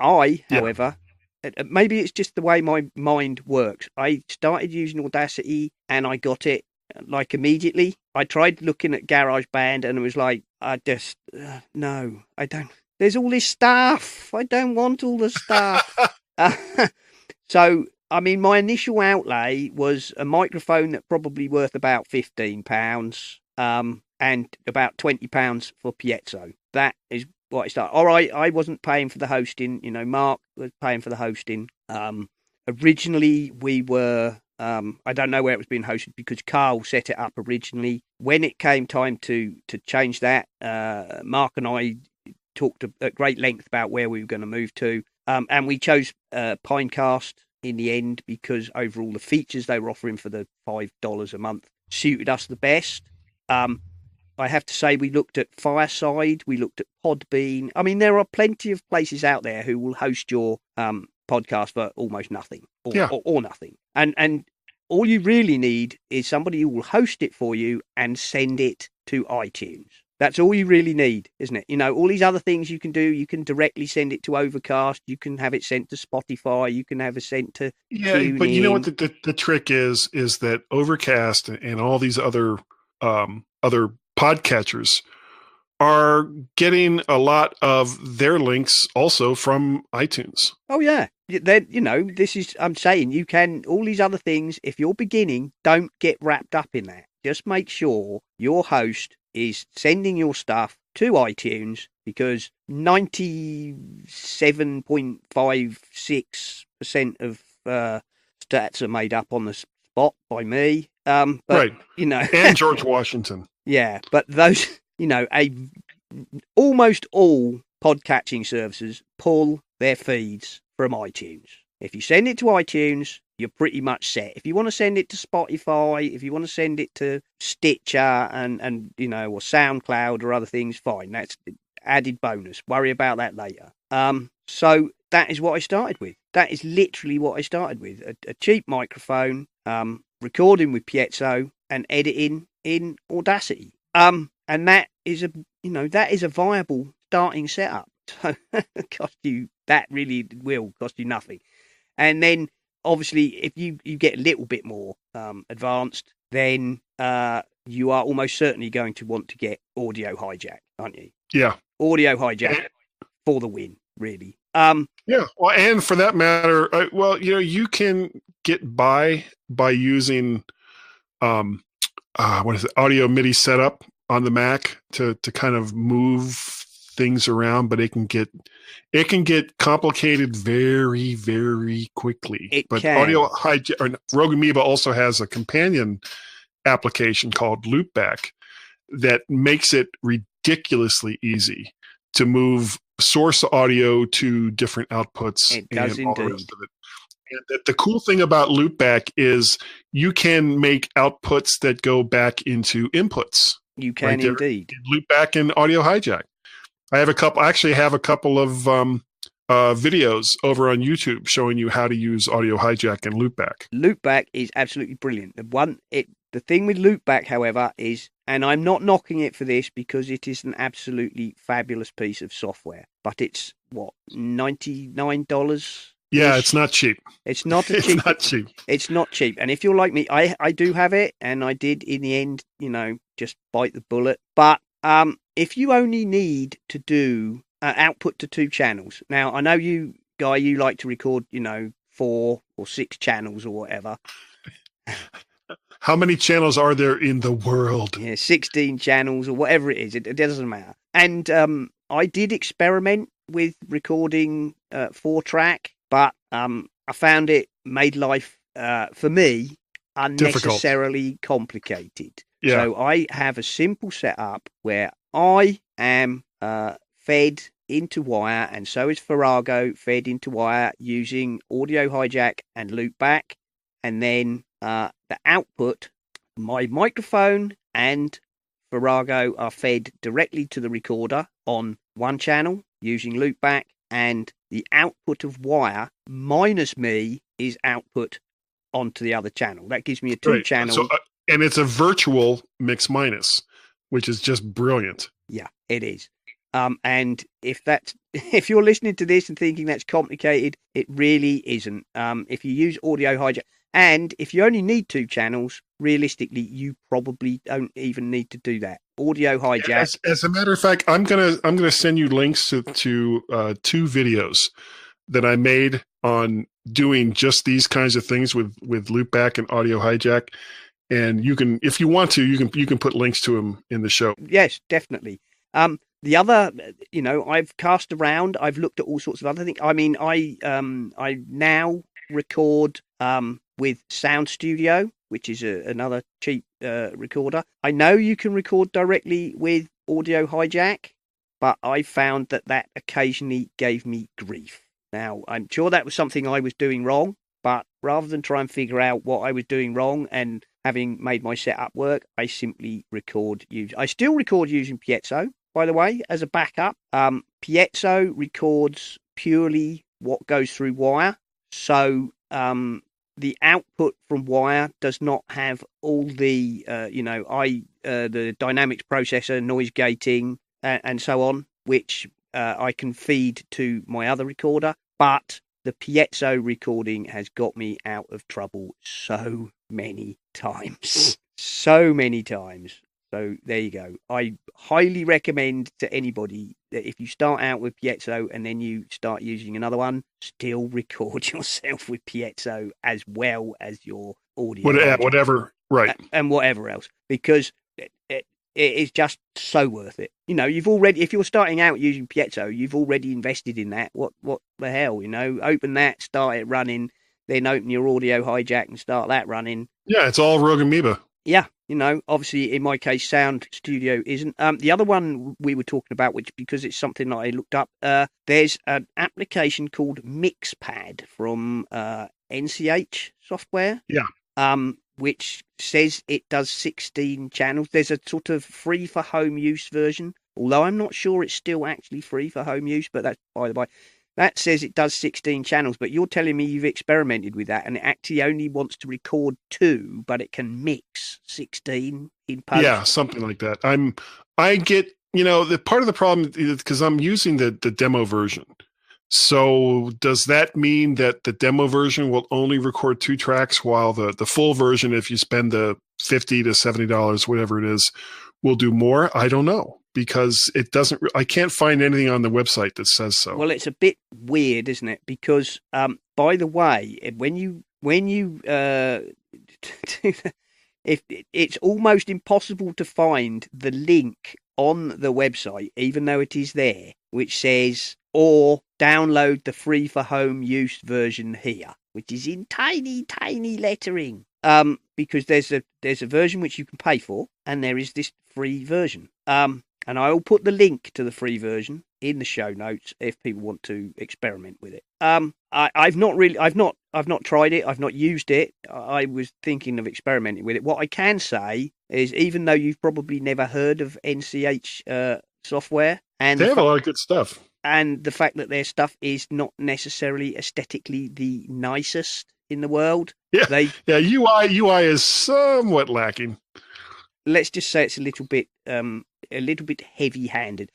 [SPEAKER 2] However, maybe it's just the way my mind works. I started using Audacity and I got it immediately. I tried looking at GarageBand and it was like, no, I don't. There's all this stuff. I don't want all the stuff. So, I mean, my initial outlay was a microphone that probably worth about £15, and about £20 for piezo. That is what I started. All right, I wasn't paying for the hosting. Mark was paying for the hosting. Originally, we were. I don't know where it was being hosted because Carl set it up originally. When it came time to change that, Mark and I talked at great length about where we were going to move to, and we chose Pinecast in the end because overall the features they were offering for the $5 a month suited us the best. I have to say we looked at Fireside, we looked at Podbean. I mean, there are plenty of places out there who will host your podcast for almost nothing or nothing. And all you really need is somebody who will host it for you and send it to iTunes. That's all you really need, isn't it? All these other things you can do, you can directly send it to Overcast, you can have it sent to Spotify, you can have it sent to TuneIn.
[SPEAKER 3] But you know what the trick is that Overcast and all these other podcatchers are getting a lot of their links also from iTunes.
[SPEAKER 2] Oh yeah. Then this is I'm saying you can all these other things. If you're beginning, don't get wrapped up in that. Just make sure your host is sending your stuff to iTunes because 97.56% of stats are made up on the spot by me. But,
[SPEAKER 3] right. And George Washington.
[SPEAKER 2] Yeah, but those, almost all podcatching services pull their feeds from iTunes. If you send it to iTunes, you're pretty much set. If you want to send it to Spotify, if you want to send it to Stitcher and or SoundCloud or other things, fine. That's added bonus. Worry about that later. So that is what I started with. That is literally what I started with. A cheap microphone, recording with piezo and editing in Audacity. And that is a viable starting setup. So that really will cost you nothing. And then obviously if you get a little bit more advanced, then you are almost certainly going to want to get Audio Hijack, aren't you?
[SPEAKER 3] Yeah.
[SPEAKER 2] Audio Hijack for the win, really.
[SPEAKER 3] Yeah. Well, and for that matter, you can get by using what is it, audio MIDI setup on the Mac to kind of move things around, but it can get complicated very, very quickly. Audio Hijack, Rogue Amoeba also has a companion application called Loopback that makes it ridiculously easy to move source audio to different outputs.
[SPEAKER 2] It does
[SPEAKER 3] and all the
[SPEAKER 2] indeed.
[SPEAKER 3] rest of it. And the cool thing about Loopback is you can make outputs that go back into inputs.
[SPEAKER 2] You can indeed.
[SPEAKER 3] Loopback and Audio Hijack. I have a couple of videos over on YouTube showing you how to use Audio Hijack and Loopback.
[SPEAKER 2] Loopback is absolutely brilliant. The thing with Loopback, however, is, and I'm not knocking it for this because it is an absolutely fabulous piece of software, but it's $99?
[SPEAKER 3] Yeah, it's not cheap.
[SPEAKER 2] It's not cheap.
[SPEAKER 3] It's not cheap.
[SPEAKER 2] It's not cheap. And if you're like me, I do have it, and I did in the end, just bite the bullet. But if you only need to do output to 2 channels, now I know you, Guy, you like to record, 4 or 6 channels or whatever.
[SPEAKER 3] How many channels are there in the world?
[SPEAKER 2] Yeah, 16 channels or whatever it is. It doesn't matter. And I did experiment with recording 4-track, but I found it made life, for me, unnecessarily complicated.
[SPEAKER 3] Yeah.
[SPEAKER 2] So I have a simple setup where I am fed into wire, and so is Farrago fed into wire using Audio Hijack and Loopback. And then the output, my microphone and Farrago are fed directly to the recorder on one channel using Loopback, and the output of wire minus me is output onto the other channel. That gives me a 2-channel.
[SPEAKER 3] So, and it's a virtual mix minus, which is just brilliant.
[SPEAKER 2] Yeah, it is. And if you're listening to this and thinking that's complicated, it really isn't. If you use Audio Hijack, and if you only need 2 channels, realistically, you probably don't even need to do that. Audio Hijack.
[SPEAKER 3] As a matter of fact, I'm gonna send you links to 2 videos that I made on doing just these kinds of things with loopback and audio hijack. And you can, if you want to, you can put links to them in the show.
[SPEAKER 2] Yes, definitely. The other, I've cast around. I've looked at all sorts of other things. I mean, I now record with Sound Studio, which is another cheap recorder. I know you can record directly with Audio Hijack, but I found that occasionally gave me grief. Now, I'm sure that was something I was doing wrong, but rather than try and figure out what I was doing wrong and having made my setup work, I simply I still record using Piezo, by the way, as a backup. Piezo records purely what goes through wire. So the output from wire does not have all the, the dynamics processor, noise gating, and so on, which I can feed to my other recorder. But the Piezo recording has got me out of trouble so many times. So many times. So there you go. I highly recommend to anybody that if you start out with Piezo and then you start using another one, still record yourself with Piezo as well as your audio.
[SPEAKER 3] Whatever, right.
[SPEAKER 2] And whatever else, because it is just so worth it. If you're starting out using Piezo, you've already invested in that. What the hell, open that, start it running, then open your Audio Hijack and start that running.
[SPEAKER 3] Yeah, it's all Rogue Amoeba.
[SPEAKER 2] Yeah, obviously in my case, Sound Studio isn't. The other one we were talking about, which because it's something that I looked up, there's an application called Mixpad from NCH software.
[SPEAKER 3] Yeah.
[SPEAKER 2] Which says it does 16 channels. There's a sort of free for home use version, although I'm not sure it's still actually free for home use, but that's by the by. That says it does 16 channels, but you're telling me you've experimented with that and it actually only wants to record 2, but it can mix 16 in post.
[SPEAKER 3] Yeah, something like that. I get, the part of the problem is because I'm using the demo version. So does that mean that the demo version will only record 2 tracks while the full version, if you spend the $50 to $70, whatever it is, will do more? I don't know, because it doesn't. I can't find anything on the website that says so.
[SPEAKER 2] Well, it's a bit weird, isn't it? Because by the way, when you if it's almost impossible to find the link on the website, even though it is there, which says or download the free for home use version here, which is in tiny lettering. Because there's a version which you can pay for, and there is this free version. And I'll put the link to the free version in the show notes if people want to experiment with it. I've not tried it. I've not used it. I was thinking of experimenting with it. What I can say is, even though you've probably never heard of NCH software, and
[SPEAKER 3] they have a lot of good stuff,
[SPEAKER 2] and the fact that their stuff is not necessarily aesthetically the nicest in the world.
[SPEAKER 3] Yeah, UI is somewhat lacking.
[SPEAKER 2] Let's just say it's a little bit heavy-handed.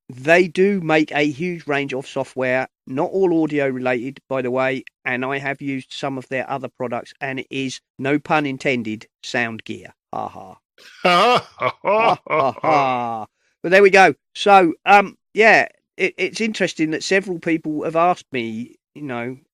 [SPEAKER 2] They do make a huge range of software, not all audio related, by the way, and I have used some of their other products, and it is, no pun intended, sound gear. Ha ha. Ha ha ha. But there we go. So, it's interesting that several people have asked me,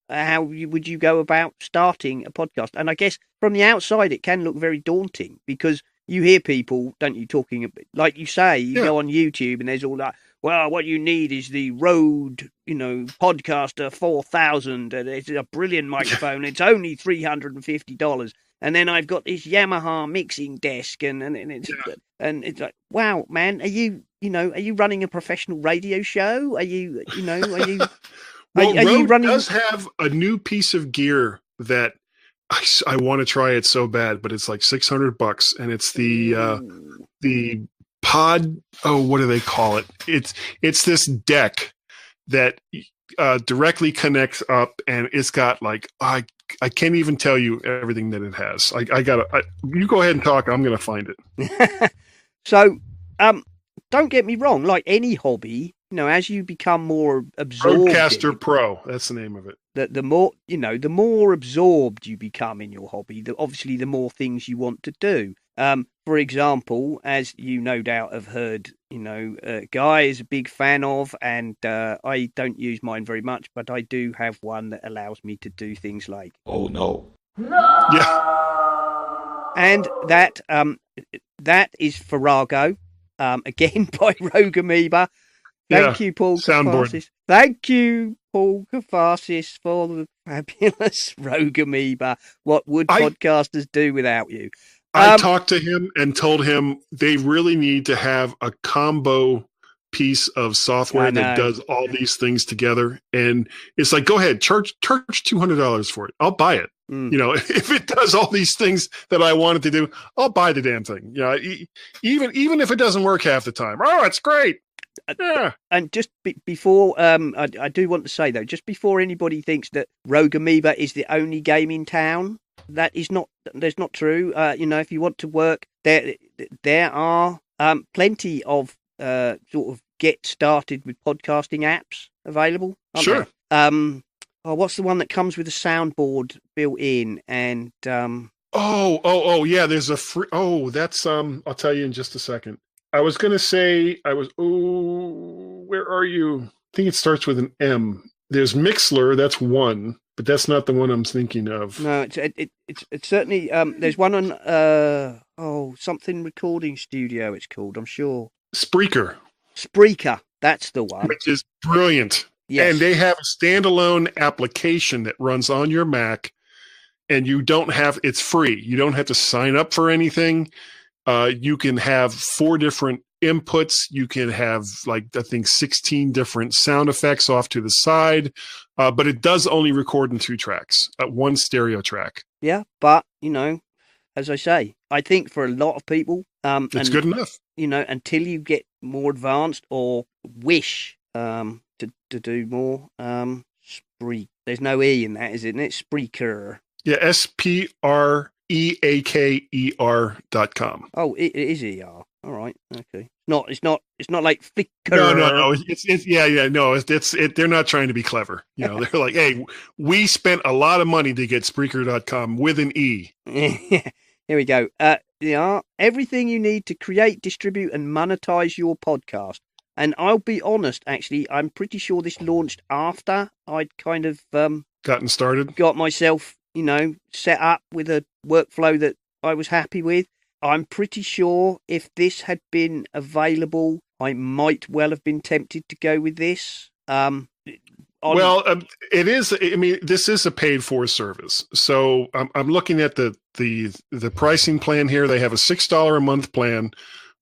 [SPEAKER 2] how would you go about starting a podcast? And I guess from the outside, it can look very daunting, because you hear people, don't you, talking, like you say, you go on YouTube and there's all that, well, what you need is the Rode, Podcaster 4000, and it's a brilliant microphone. It's only $350. And then I've got this Yamaha mixing desk, and it's like, wow, man, are you running a professional radio show? Are you
[SPEAKER 3] Well,
[SPEAKER 2] are you running?
[SPEAKER 3] Does have a new piece of gear that I want to try it so bad, but it's like $600, and it's the pod. Oh, what do they call it? It's this deck that directly connects up, and it's got like I can't even tell you everything that it has. You go ahead and talk. I'm gonna find it.
[SPEAKER 2] So, don't get me wrong. Like any hobby, as you become more absorbed,
[SPEAKER 3] Rodecaster Pro, that's the name of it.
[SPEAKER 2] The more absorbed you become in your hobby, obviously the more things you want to do. For example, as you no doubt have heard, Guy is a big fan of, and I don't use mine very much, but I do have one that allows me to do things like,
[SPEAKER 5] oh no.
[SPEAKER 3] Yeah.
[SPEAKER 2] And that is Farrago, again by Rogue Amoeba. Thank you, Paul Kafarsis. Thank you, Paul Kafarsis, for the fabulous Rogue Amoeba. What would podcasters do without you?
[SPEAKER 3] I talked to him and told him they really need to have a combo piece of software that does all these things together. And it's like, go ahead, charge $200 for it. I'll buy it. If it does all these things that I want it to do, I'll buy the damn thing. Even if it doesn't work half the time. Oh, it's great. Yeah. And
[SPEAKER 2] just before, I do want to say though, just before anybody thinks that Rogue Amoeba is the only game in town, that's not true. If you want to work, there are plenty of sort of get started with podcasting apps available.
[SPEAKER 3] Sure.
[SPEAKER 2] What's the one that comes with a soundboard built in? And
[SPEAKER 3] yeah, there's a free. That's I'll tell you in just a second. I was going to say, where are you? I think it starts with an M. There's Mixler, that's one, but that's not the one I'm thinking of.
[SPEAKER 2] No, it's certainly, there's one on, something recording studio it's called, I'm sure.
[SPEAKER 3] Spreaker,
[SPEAKER 2] that's the one.
[SPEAKER 3] Which is brilliant. Yes. And they have a standalone application that runs on your Mac, and it's free. You don't have to sign up for anything. You can have 4 different inputs. You can have 16 different sound effects off to the side, but it does only record in 2 tracks, 1 stereo track.
[SPEAKER 2] Yeah, but as I say, I think for a lot of people,
[SPEAKER 3] it's good enough.
[SPEAKER 2] Until you get more advanced or wish to do more, there's no E in that, isn't it? Spreaker.
[SPEAKER 3] Yeah, SPREAKER.com.
[SPEAKER 2] Oh, it is ER. All right, okay. It's not like Flickr.
[SPEAKER 3] No. They're not trying to be clever. They're like, hey, we spent a lot of money to get Spreaker.com with an E.
[SPEAKER 2] Here we go. Everything you need to create, distribute, and monetize your podcast. And I'll be honest, actually, I'm pretty sure this launched after I'd kind of
[SPEAKER 3] gotten started,
[SPEAKER 2] got myself, set up with a workflow that I was happy with. I'm pretty sure if this had been available, I might well have been tempted to go with this.
[SPEAKER 3] It is. I mean, this is a paid-for service. So I'm looking at the pricing plan here. They have a $6 a month plan,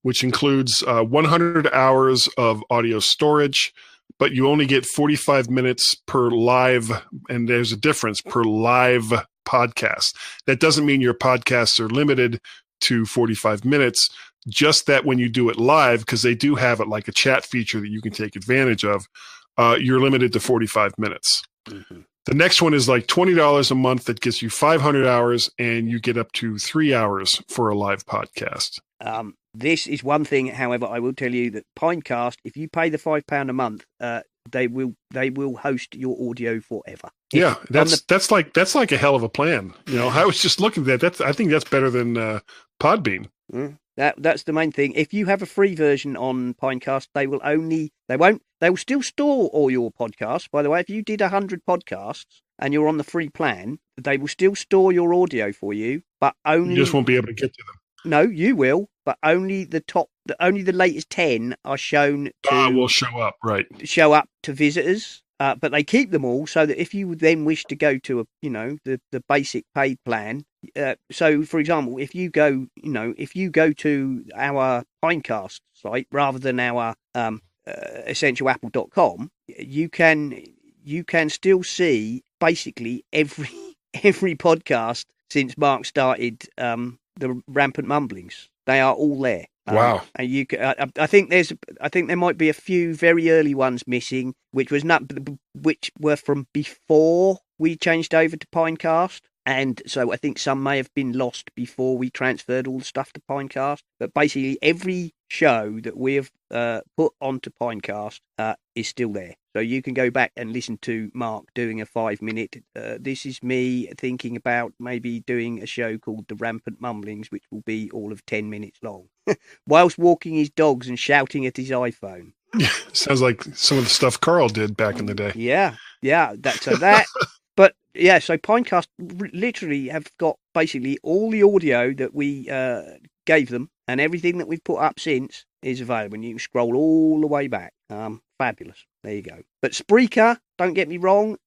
[SPEAKER 3] which includes 100 hours of audio storage, but you only get 45 minutes per live, and there's a difference per live podcast. That doesn't mean your podcasts are limited to 45 minutes, just that when you do it live, because they do have it like a chat feature that you can take advantage of, you're limited to 45 minutes. Mm-hmm. The next one is like $20 a month that gets you 500 hours, and you get up to 3 hours for a live podcast.
[SPEAKER 2] This is one thing, however, I will tell you that Pinecast, if you pay the £5 a month, they will host your audio forever.
[SPEAKER 3] Yeah, that's like a hell of a plan. I was just looking at that. I think that's better than Podbean.
[SPEAKER 2] That's the main thing. If you have a free version on Pinecast, they will still store all your podcasts. By the way, if you did 100 podcasts and you're on the free plan, they will still store your audio for you, but only
[SPEAKER 3] you just won't be able to get to them.
[SPEAKER 2] No, you will, but only only the latest 10 are shown to
[SPEAKER 3] will show up, right?
[SPEAKER 2] Show up to visitors. But they keep them all so that if you then wish to go to the basic paid plan. So, for example, if you go to our Pinecast site rather than our essentialapple.com, you can still see basically every podcast since Mark started the Rampant Mumblings. They are all there.
[SPEAKER 3] Wow.
[SPEAKER 2] And you can, I think there might be a few very early ones missing, which were from before we changed over to Pinecast. And so I think some may have been lost before we transferred all the stuff to Pinecast. But basically, every show that we have put onto Pinecast is still there. So you can go back and listen to Mark doing a 5-minute. This is me thinking about maybe doing a show called The Rampant Mumblings, which will be all of 10 minutes long, whilst walking his dogs and shouting at his iPhone.
[SPEAKER 3] Sounds like some of the stuff Carl did back in the day.
[SPEAKER 2] Yeah, that's that. But yeah, so Pinecast literally have got basically all the audio that we gave them, and everything that we've put up since is available. And you can scroll all the way back. Fabulous. There you go. But Spreaker, don't get me wrong,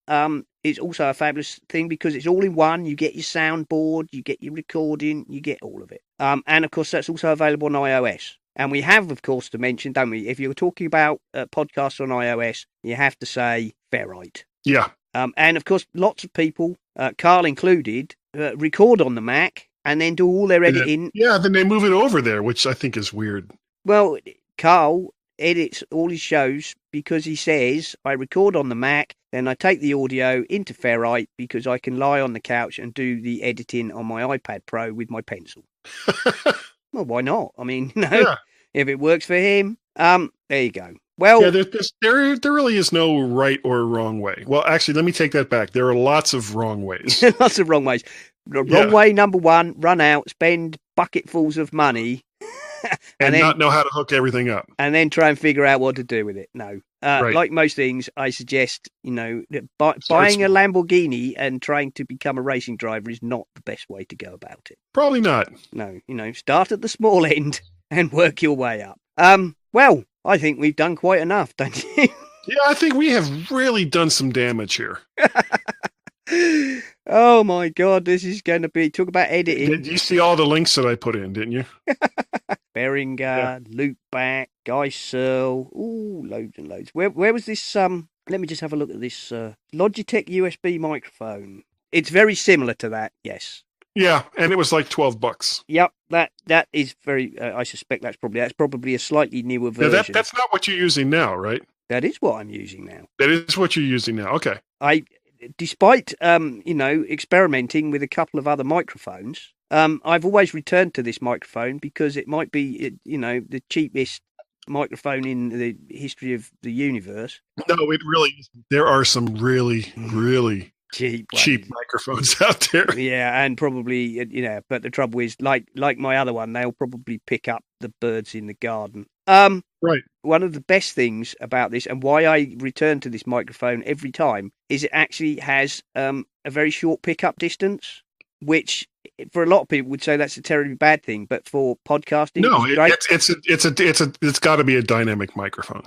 [SPEAKER 2] it's also a fabulous thing because it's all in one. You get your soundboard, you get your recording, you get all of it. And of course, that's also available on iOS. And we have, of course, to mention, don't we? If you're talking about podcasts on iOS, you have to say Ferrite.
[SPEAKER 3] Yeah.
[SPEAKER 2] And of course, lots of people, Carl included, record on the Mac and then do all their editing.
[SPEAKER 3] Then they move it over there, which I think is weird.
[SPEAKER 2] Well, Carl edits all his shows because he says, I record on the Mac, then I take the audio into Ferrite because I can lie on the couch and do the editing on my iPad Pro with my pencil. Well, why not? I mean, if it works for him, there you go. Well,
[SPEAKER 3] there really is no right or wrong way. Well, actually, let me take that back. There are lots of wrong ways.
[SPEAKER 2] Lots of wrong ways. The wrong way, number one, run out, spend bucketfuls of money.
[SPEAKER 3] and then, not know how to hook everything up.
[SPEAKER 2] And then try and figure out what to do with it. No.
[SPEAKER 3] Right.
[SPEAKER 2] Like most things, I suggest, buying a Lamborghini and trying to become a racing driver is not the best way to go about it.
[SPEAKER 3] Probably not.
[SPEAKER 2] No, start at the small end and work your way up. Well, I think we've done quite enough, don't you?
[SPEAKER 3] Yeah, I think we have really done some damage here.
[SPEAKER 2] Oh my God, this is going to be, talk about editing.
[SPEAKER 3] Did you see all the links that I put in, didn't you?
[SPEAKER 2] Beringer, Loopback, Guy Serle, loads and loads. Where was this, let me just have a look at this, Logitech USB microphone. It's very similar to that, yes.
[SPEAKER 3] Yeah, and it was like $12.
[SPEAKER 2] Yep, that is very, I suspect that's probably a slightly newer version.
[SPEAKER 3] Now that's not what you're using now, right?
[SPEAKER 2] That is what I'm using now.
[SPEAKER 3] That is what you're using now, okay.
[SPEAKER 2] Despite, experimenting with a couple of other microphones, I've always returned to this microphone because it might be, the cheapest microphone in the history of the universe.
[SPEAKER 3] No, it really isn't. There are some really, really cheap microphones out there.
[SPEAKER 2] Yeah, and probably, but the trouble is, like my other one, they'll probably pick up the birds in the garden.
[SPEAKER 3] Right.
[SPEAKER 2] One of the best things about this, and why I return to this microphone every time, is it actually has a very short pickup distance, which for a lot of people would say that's a terribly bad thing, but for podcasting,
[SPEAKER 3] no, it's got to be a dynamic microphone.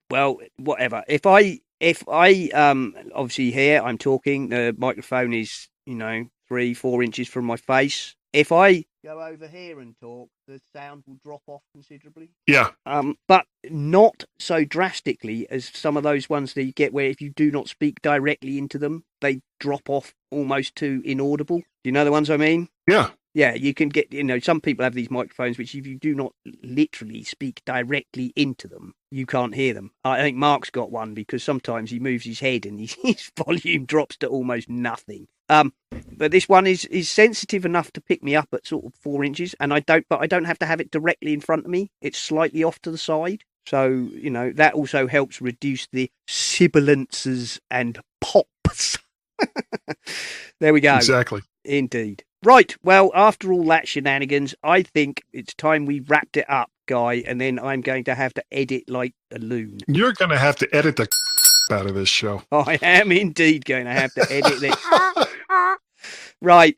[SPEAKER 2] Well, whatever. If I obviously here I'm talking, the microphone is 3-4 inches from my face. If I go over here and talk, the sound will drop off considerably.
[SPEAKER 3] Yeah.
[SPEAKER 2] But not so drastically as some of those ones that you get where if you do not speak directly into them, they drop off almost to inaudible. Do you know the ones I mean?
[SPEAKER 3] Yeah.
[SPEAKER 2] Yeah, you can get, some people have these microphones which if you do not literally speak directly into them, you can't hear them. I think Mark's got one because sometimes he moves his head and his volume drops to almost nothing. But this one is sensitive enough to pick me up at sort of 4 inches, and I don't have to have it directly in front of me. It's slightly off to the side. So, that also helps reduce the sibilances and pops. There we go.
[SPEAKER 3] Exactly.
[SPEAKER 2] Indeed. Right, well, after all that shenanigans, I think it's time we wrapped it up, Guy, and then I'm going to have to edit like a loon.
[SPEAKER 3] You're going to have to edit the out of this show.
[SPEAKER 2] I am indeed going to have to edit this. Right,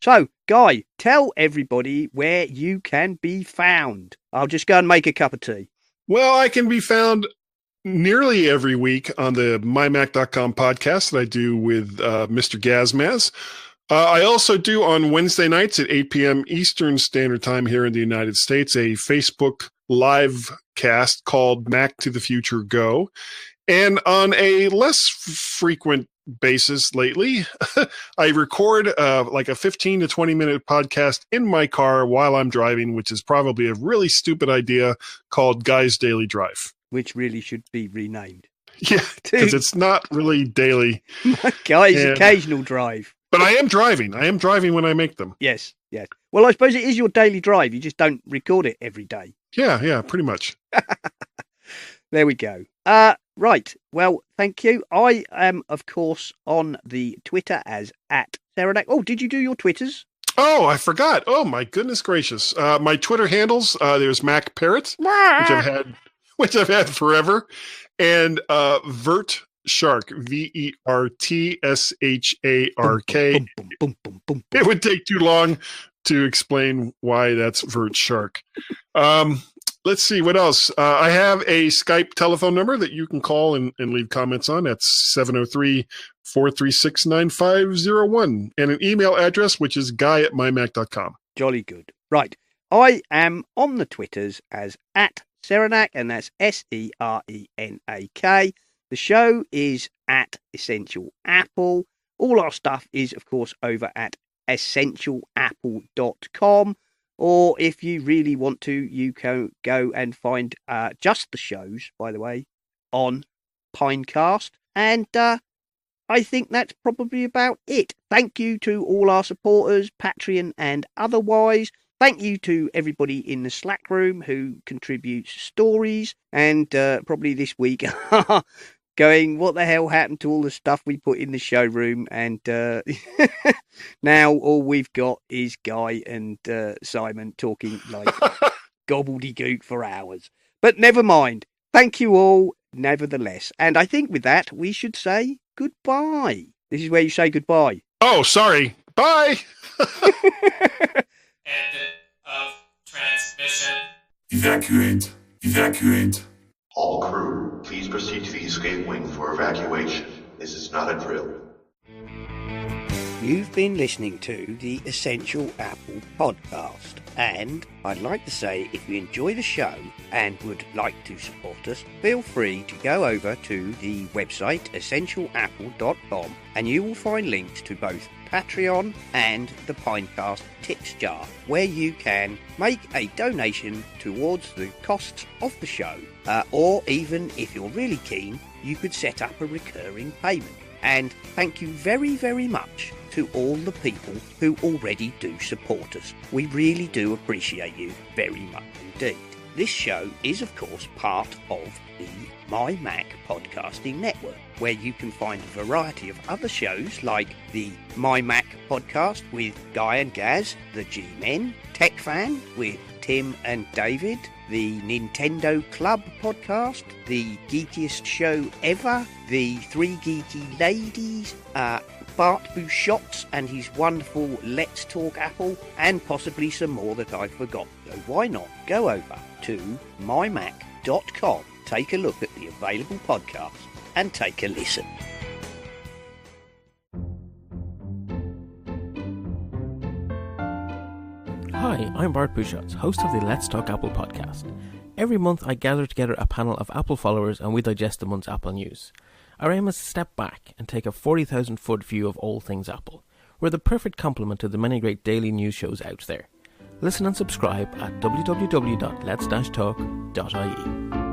[SPEAKER 2] so, Guy, tell everybody where you can be found. I'll just go and make a cup of tea.
[SPEAKER 3] Well, I can be found nearly every week on the MyMac.com podcast that I do with Mr. Gazmaz. I also do on Wednesday nights at 8 p.m. Eastern Standard Time here in the United States, a Facebook live cast called Mac to the Future Go. And on a less frequent basis lately, I record like a 15 to 20 minute podcast in my car while I'm driving, which is probably a really stupid idea, called Guy's Daily Drive.
[SPEAKER 2] Which really should be renamed.
[SPEAKER 3] Yeah, because it's not really daily.
[SPEAKER 2] Guy's occasional drive.
[SPEAKER 3] But I am driving. I am driving when I make them.
[SPEAKER 2] Yes. Well, I suppose it is your daily drive. You just don't record it every day.
[SPEAKER 3] Yeah, pretty much.
[SPEAKER 2] There we go. Right. Well, thank you. I am, of course, on the Twitter as @Saranac. Oh, did you do your Twitters?
[SPEAKER 3] Oh, I forgot. Oh, my goodness gracious. My Twitter handles, there's Mac Parrot, which I've had forever, and Vert Shark, VERTSHARK.
[SPEAKER 2] Boom, boom, boom.
[SPEAKER 3] It would take too long to explain why that's Vert Shark. Let's see, what else? I have a Skype telephone number that you can call and leave comments on. That's 703-436-9501. And an email address, which is guy@mymac.com.
[SPEAKER 2] Jolly good. Right. I am on the Twitters as @Saranac, and that's SERENAK. The show is @Essential Apple. All our stuff is, of course, over at essentialapple.com. Or if you really want to, you can go and find just the shows, by the way, on Pinecast. And I think that's probably about it. Thank you to all our supporters, Patreon and otherwise. Thank you to everybody in the Slack room who contributes stories. And probably this week going, what the hell happened to all the stuff we put in the showroom? And now all we've got is Guy and Simon talking like gobbledygook for hours. But never mind. Thank you all, nevertheless. And I think with that, we should say goodbye. This is where you say goodbye.
[SPEAKER 3] Oh, sorry. Bye.
[SPEAKER 5] End of transmission.
[SPEAKER 6] Evacuate. Evacuate.
[SPEAKER 7] All crew, please proceed to the escape wing for evacuation. This is not a drill.
[SPEAKER 2] You've been listening to the Essential Apple Podcast, and I'd like to say if you enjoy the show and would like to support us, feel free to go over to the website essentialapple.com and you will find links to both Patreon and the Pinecast Tips Jar, where you can make a donation towards the costs of the show, or even if you're really keen, you could set up a recurring payment. And thank you very, very much to all the people who already do support us. We really do appreciate you very much indeed. This show is, of course, part of the MyMac Podcasting Network, where you can find a variety of other shows like the MyMac Podcast with Guy and Gaz, the G-Men, Tech Fan with Tim and David, the Nintendo Club Podcast, the geekiest show ever, the Three Geeky Ladies, Bart Bouchot's and his wonderful Let's Talk Apple, and possibly some more that I've forgotten. So why not go over to mymac.com, take a look at the available podcasts, and take a listen.
[SPEAKER 8] Hi, I'm Bart Bouchotz, host of the Let's Talk Apple podcast. Every month I gather together a panel of Apple followers and we digest the month's Apple news. Our aim is to step back and take a 40,000-foot view of all things Apple. We're the perfect complement to the many great daily news shows out there. Listen and subscribe at www.lets-talk.ie.